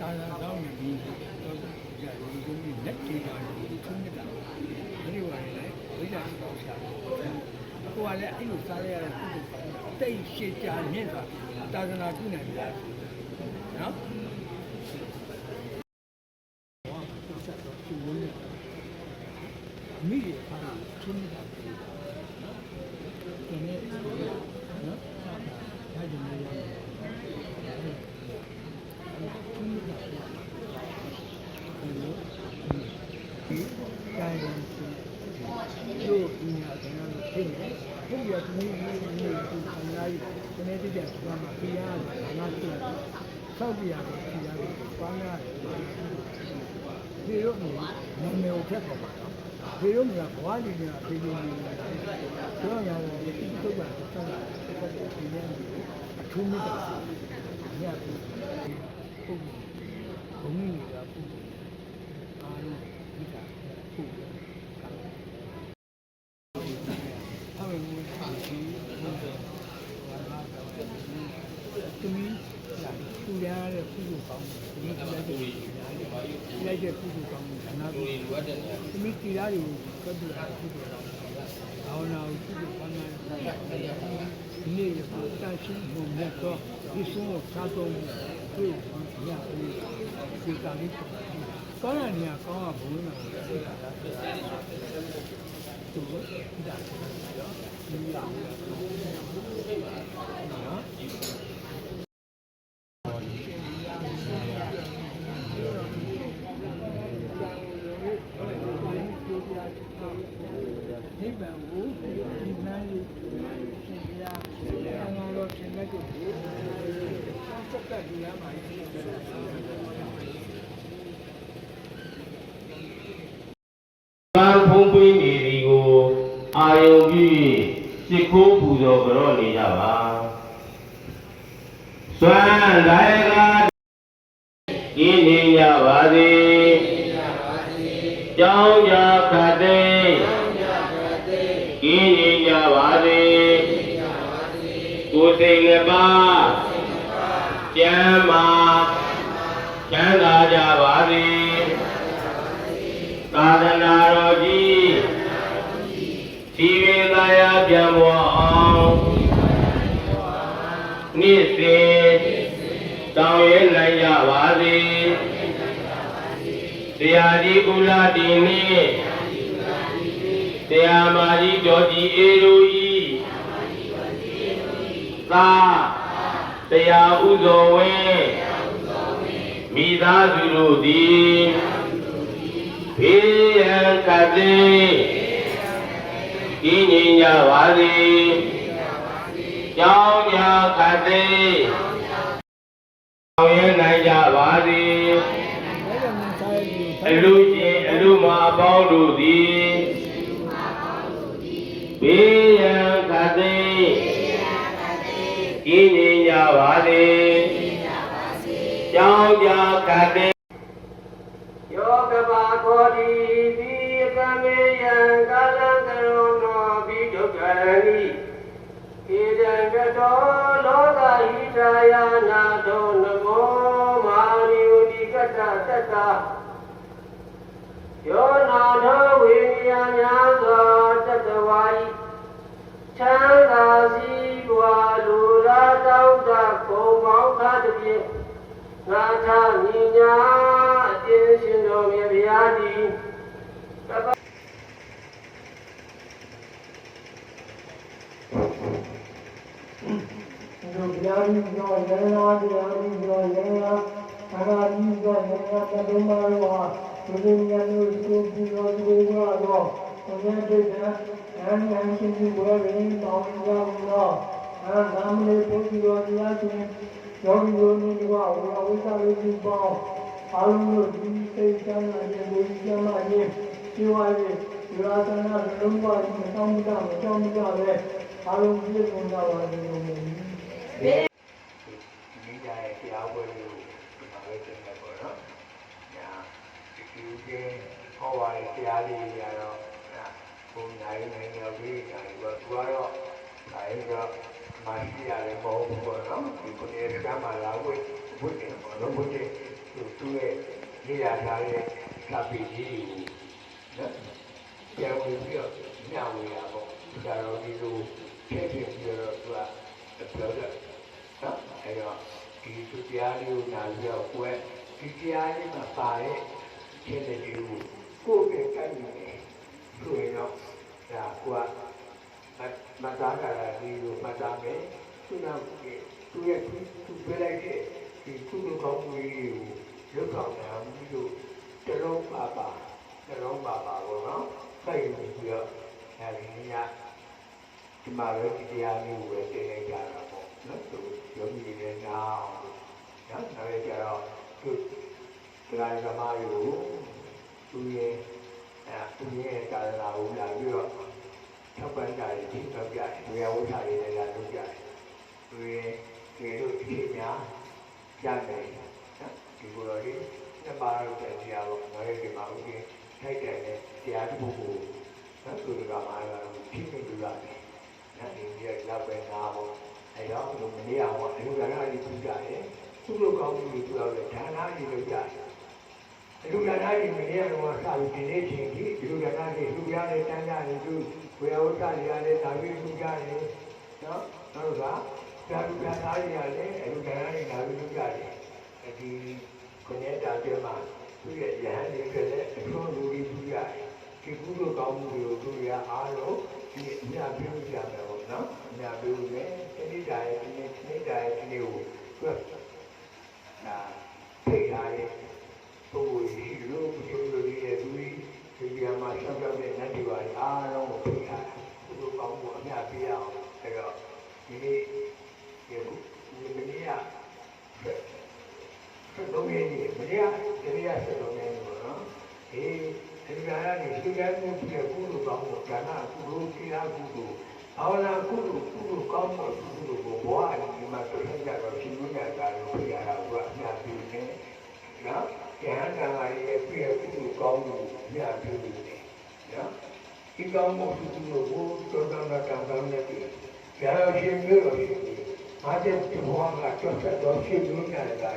တာယာကောင်းနေပြီတော့ကြာဒီလိုမျိုးလက်ထိတာကိုထုံးနေတာဒီလိုပါလေဝိဇ္ဇာကောင်းရှာကိုကလည်းအဲ့လိုစားရတဲ့ကုသိုလ် သိရှိကြမြင့်စွာသာသနာပြုနိုင်ကြနော်မိရဖာချုံးနေတာဒီနေ့နော်ဒါကြည့်နေရတယ်တိုင်းတိုင်းတို့ဒီနေ့ကျွန်တော်တို့သိတယ်ဘုရားဒီနေ့ဒီခန္ဓာကြီးဒီနေ့တည်းကဘာမှပြရတယ်ငါသိတယ်ဆောက်ပြရတယ်ပြရတယ်ဘာများဒီလိုမျိုးနာမည်ကိုဖက်ပေါ်ပါတော့ဒီလိုမျိုးဘဝကြီးကဒီလိုမျိုးတော့ရတယ်ဒီသုတ်ပါဆက်လာဒီနေ့အထူးမြတ်တာညပြီးဘုံမင်းကဘုအားလုံးဒီကဘုအမေကိုဒီသူမီးလာသူရတဲ့ပုဂ္ဂိုလ်ကောင်းတယ်ဒီလိုက်တဲ့ပုဂ္ဂိုလ်ကောင်းတယ်နာကိုလိုအပ်တဲ့သူမီးတီလာတွေကိုကပ်ပြီးပုဂ္ဂိုလ်ကောင်းတယ်ဘာဝနာကိုပုဂ္ဂိုလ်ကောင်းတယ်ဒီနေ့ကတာရှိမှုနဲ့တော့ဒီဆုံးကိုစားတော့တွေ့ရပြီးဒီကလေးကောင်းရနေရကောင်းရဘုန်းတော်ကိုသိတာလားသူကဒါရောဒီလာနော်နိဗ္ဗာန်ကိုဒီနားလေးရှင်ပြားအမှန်တော့သင်တဲ့ကိုစက်ကပ်ကြည့်ရမှာ။ဒီဘာဖုံးပွေးနေဒီကိုအာယုံပြီးစစ်ခိုးပူဇော်ကြောနေကြပါ။စွမ်းလိုက်ကင်းနေကြပါစေ။ကြောင်းကြခတ်သိကင်းနေကြပါစေ။ကိုယ်စိတ်နှစ်ပါးကျမ်းမာချမ်းသာကြပါစေ။သာသနာတော်ကြီးစီရင်သာယာပြန်ပေါ်အောင်နေ့စဉ်တောင်းရဲနိုင်ကြပါစေ။တရားကြီးဥလာတီနှင့်တရားမာကြီးတော်ကြီးအေတို့ဤသာတရားဥဇော်ဝင်းမိသားစုတို့သည်ဘေးရန်ကတိဤငြိမ်ကြပါစေကြောင်းကြခတိအောင်ရနိုင်ကြပါစေအလူချင်းအလူမအပေါင်းတို့သည်ဘေးရန်ကတိဤငြိမ်ကြပါစေကြောင်းကြခတိယောကဘာခောတိတိကမေယံကာလံကရုဏောဘိဒုက္ခရိဣဒံကတောလောကဟိတယာနာတောနမောမာရိယတိကတ္တတတ္တယောနာထောဝိနည်းများစွာတတဝါဤချမ်းသာစီးပွားလူရာတောင်းတကုံပေါင်းသားတစ်ပြည့်နာထမိညာအတင်းရှင်တော်မြတ်ဗျာတိဘုရားကြီးရောရေနာတရားကြီးရောရေနာအာရကြီးရောရေနာတဒုမာရောဘုရားမျိုးကိုပြီးရောဒီရောတော့ဘုရားတည်းကအန်ယန်ရှင်ကြီးဘောရင်းတောင်းကြတော့အာသာမဏေပုဂ္ဂိုလ်တရားရှင်ယောဂီယောနိဝါဝဝိသဝိပုပေါအာလုံးတို့ဒီစိတ်ချမ်းသာခြင်းကိုကျမ်းမာခြင်းရှိဝါရေးဒီရာသနာလုံးဝမတောင်းတမတောင်းတပဲအာလုံးပြည့်စုံကြပါစေလို့မြင်မိကြရဲ့တရားပွဲကိုဒီမှာပဲသင်တယ်ပေါ့နော်။ညာဒီချင်းဟောပါတဲ့တရားလေးတွေကတော့ဘုံနိုင်ရောက်ပြီးတာဒီတော့သူကတော့အဲဒီတော့မရှိရတယ်မဟုတ်ဘူးပေါ့နော်ဒီကိုယ်ရဲ့ကံမှာလာဝိတ်ဝိတ်တယ်ပေါ့နော်ဝိတ်တယ်သူရဲ့နေရာထားတဲ့သဗ္ဗေကြီးနော်ပြန်ဝင်ပြီးတော့ညဝေရပေါ့ဒါတော့ဒီလိုဖြစ်ပြီးတော့သူက ပြောတယ်နော်အဲ့တော့ဒီသူတရားလေးကိုနားပြီးတော့ကိုယ်ဒီတရားလေးမှာပါတဲ့ခြေတဲ့ဒီကိုယ်ကိုယ်ကိုက်နေဆိုရင်တော့ဒါကိုယ်မသားကြတာဒီလိုမှတ်သားမယ်သူနောက်သူရဲ့သူပြလိုက်တဲ့ဒီကုသိုလ်ကောင်းမှုတွေကိုရုပ်ဆောင်တာပြီးလို့တလုံးပါပါဘောနော်စိုက်နေပြီးတော့အဲဒီညဒီမှာလည်းဒီတရားလေးကိုတင်လိုက်ကြတာပေါ့နော်သူယောဂီတွေလည်းနားအောင်နော်နောက်ရကြတော့သူတရားဓမ္မတွေကိုသူရဲ့ကာလနာကိုလာပြီးတော့ထောက်ပံ့ကြတယ်ဒီတော့ကြတယ်ဝေယဝဋ္ဌတွေလည်းလာလုပ်ကြတယ်သူရဲ့ဒီလိုအဖြစ်များရတယ်နော်ဒီလိုတော့ဒီနှစ်ပါးတော့တရားပေါ့နောက်ရဒီမှာဦးကြီးထိုက်တယ်နဲ့တရားတစ်ခုကိုနော်သူကမှလည်းဖြစ်နေကြတယ်နော်ဒီကြီးရောက်ပဲနားပေါ့အဲတော့ဘယ်လိုမနေအောင်အလူကနာကြီးပြကြတယ်သူ့လိုကောင်းမှုတွေပြောတယ်ဒါနာကြီးလုပ်ကြတယ်အလူကနာကြီးမနေရတော့စာပြီးဒီနေ့ချင်းဒီလူကနာကြီးလူရတဲ့တန်းကြတယ်သူဝေယဝဋ္ဌတွေရတယ်ဒါပြီးလူကြတယ်နော်နောက်တော့ဓာတုဓာတ်သားတွေရတယ်အလူကနာကြီးဒါပြီးလူကြတယ်ဒီခொနေတာပြမှာသူ့ရဲ့ယဟန်တွေဖြစ်တဲ့အထွန်းလူတွေပြရတယ်ဒီကုသိုလ်ကောင်းမှုတွေကိုသူရအားလို့ဒီအများပြုကြမယ်ပေါ့နော်အများပြုမယ်ဒီနေ့တိုင်းဒီနေ့ကိုသူကထိထားတဲ့ပုဂ္ဂိုလ်ကြီးလို့ပြောလို့ရတဲ့သူဒီကမှာဆောက်ရောက်တဲ့နတ်တွေပါအားလုံးကိုထိထားကုသိုလ်ကောင်းမှုအများပြရအောင်အဲ့တော့ဒီနေ့ဒီမနေ့ကတော့ရည်မနေ့ကတရားဆက်တော့နေလို့နော်ဒီကရာနေဒီကနေ့ဒီကုသိုလ်ကောင်းမှုဒါနကုသိုလ်ကိရာကုသိုလ်ဘာဝနာကုသိုလ်ကောင်းမှုကုသိုလ်ကိုဘောအဒီမှာတွေ့ကြတော့ရှင်မညာတာလို့ပြရတာကအများကြီးနေနော်ဉာဏ်ကံရဲ့ပြည့်ကုသိုလ်ကောင်းမှုအများကြီးနေနော်ဒီကောင်းမှုကုသိုလ်ကိုတော်တော်ကံကောင်းနေပြီကြာရှင်မျိုးတော်ရှင်အားတဲ့ဘောကကျော်ဆက်တော်ရှင်မညာတာ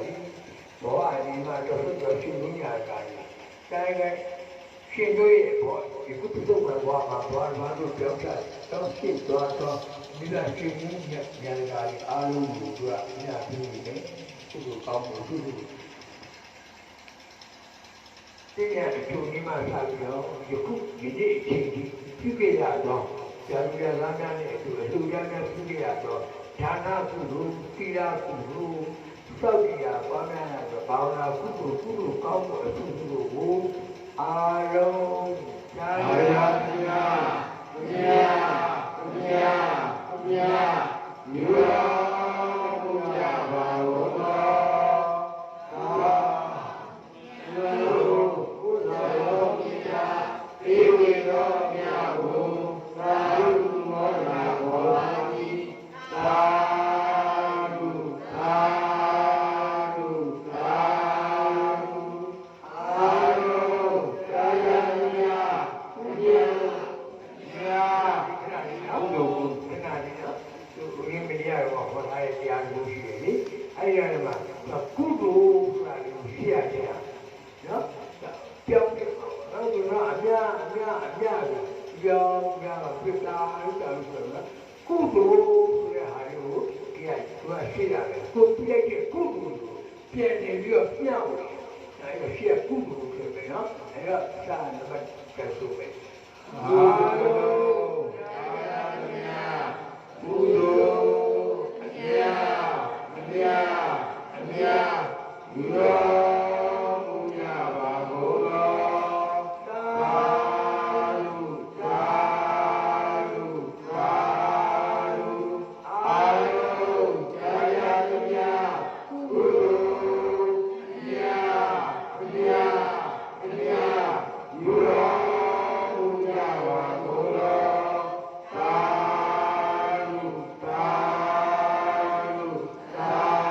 ဘောအဒီမှာတော့တော်ရှင်မညာတာတိုင်းကရှင်တို့ရဲ့ဘောဒီကုသိုလ်ကဘောမှာဘာလို့ပြောကြတော့ရှင်တော်ဒီကရှင်မညာတာအားလုံးကိုသူကအများကြီးနေတယ်ကုသိုလ်ကောင်းမှုကုသိုလ်ဒီရတဲ့သူဒီမှာဆက်ပြီးတော့ယခုဒီနေ့အချိန်ကြီးပြုခဲ့ရတော့ဇာတိရလမ်းများနဲ့အတူရမ်းပြုခဲ့ရတော့ဒါနကုသိုလ်သီလကုသိုလ်သောက်ရပွားများရတော့ဘာဝနာကုသိုလ်ကောင်းမှုအထူးကုသိုလ်ကိုအာလုံးသာရမြာမြာမြာမြာယူရောဘုရားဘာဝတော်သာလောဘုရားရောမြာဧဝေရောမြာဘုသာရုမောနာဘောတိသာအဲ့ဒီမှာကုသိုလ်ဆိုတာကိုရှိရတယ်နော်ပြောင်းတယ်နော်သူကအများပြောင်းပြတာလို့ပြောလို့ကုသိုလ်ဆိုတဲ့ဟာကိုဒီကသူကရှိရတယ်ကိုပြည့်တဲ့ကုသိုလ်ကိုပြန်နေပြီးတော့ပြောင်းတယ်အဲ့ဒါရှိရကုသိုလ်ဖြစ်တယ်နော်အဲ့တော့စာနံပါတ်ကဆိုပဲကုသိုလ်ကုသိုလ်ယူတော်မူကြပါကုန်သောသာဓုသာဓုသာဓုအာရုံကြာရသမျှကုသိုလ်မြတ်ယူတော်မူကြပါကုန်သောသာဓုသာဓုသာ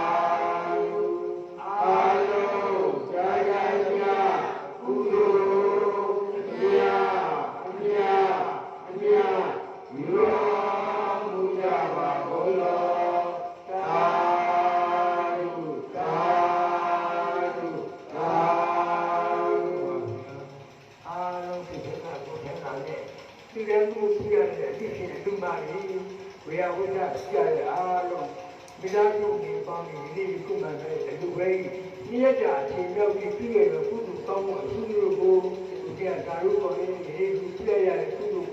ဝေယဝိဒ္ဓပြရအားလုံး မိသားစုတွေပေါင်းပြီးဒီကုမှန်တဲ့လူပဲဒီရကြအချိန်ရောက်ပြီးပြည်ရတဲ့ကုသိုလ်ကောင်းမှုအထူးလို့ကိုဒီကဓာရုပေါ်နေတဲ့ဒီပြည့်ရတဲ့ကုသိုလ်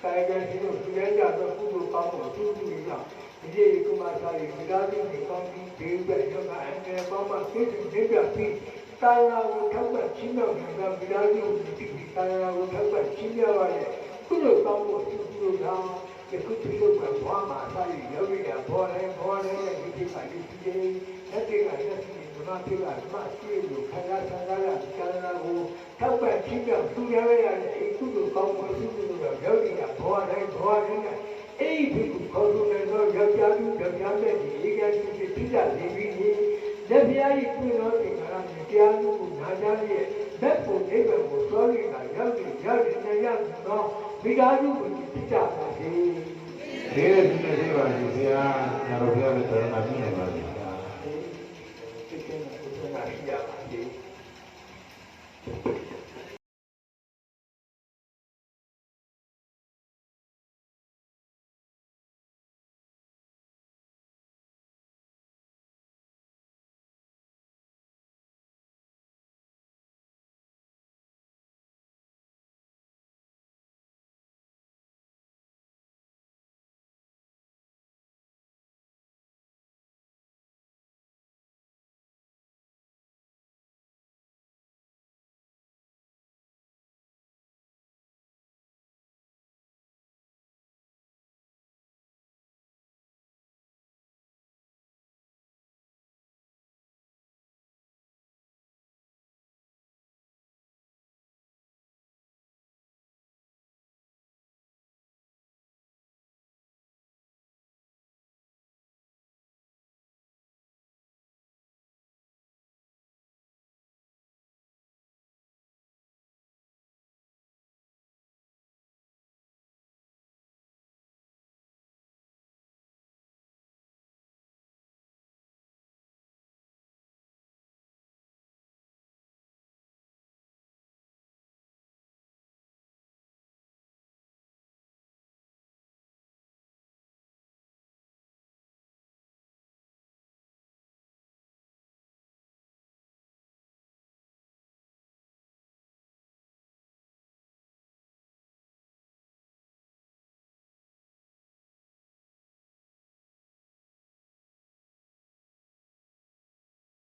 ကာယကံရှိလို့ဒီရကြတော့ကုသိုလ်ကောင်းမှုအထူးလို့ကြောင့်ဒီကုမှန်သားတွေမိသားစုတွေပေါင်းပြီးဒီဘက်ရောကအန်တယ်ပေါင်းမှသိတဲ့ပြပြီးကာယကိုထောက်ပံ့ချင်းမြောက်နေတာမိသားစုဒီကာယကိုထောက်ပံ့ချင်းမြောက်ရတဲ့ကုသိုလ်ကောင်းမှုအထူးလို့ကြောင့်ဒီကုသိုလ်ကဘာမှသာရရောက်ရဘောလဲဒီကိစ္စကြီးဒီလက်တွေကလက်ရှိဒီမှာပြတာမရှိလို့ခန္ဓာဆန္ဒရကာလကိုထောက်ပံ့ချင်းမြောက်သူရရတဲ့ဒီကုသိုလ်ကောင်းမှုအထူးလို့ရောက်ရဘောလဲအဲ့ဒီခေါ်လို့လည်းတော့ယောက်ျားကြီးယောက်ျားတဲ့ဒီအေကကြီးပြကြနေပြီးလက်ပြားကြီးပြင်တော့ဒီကရမ်းတရားမှုကိုနာကြရဲ့လက်ပုံအိဗံကိုသွားရတာရောက်နေတော့မိသားစုကိုပြကြပါစေ ဒီနေ့ဒီနေ့လေးပါစီဆရာညာတော်ဘုရားလည်းတော်တော်ကြီးနေပါပြီ။ ဒီကိစ္စကိုသိရပါစေ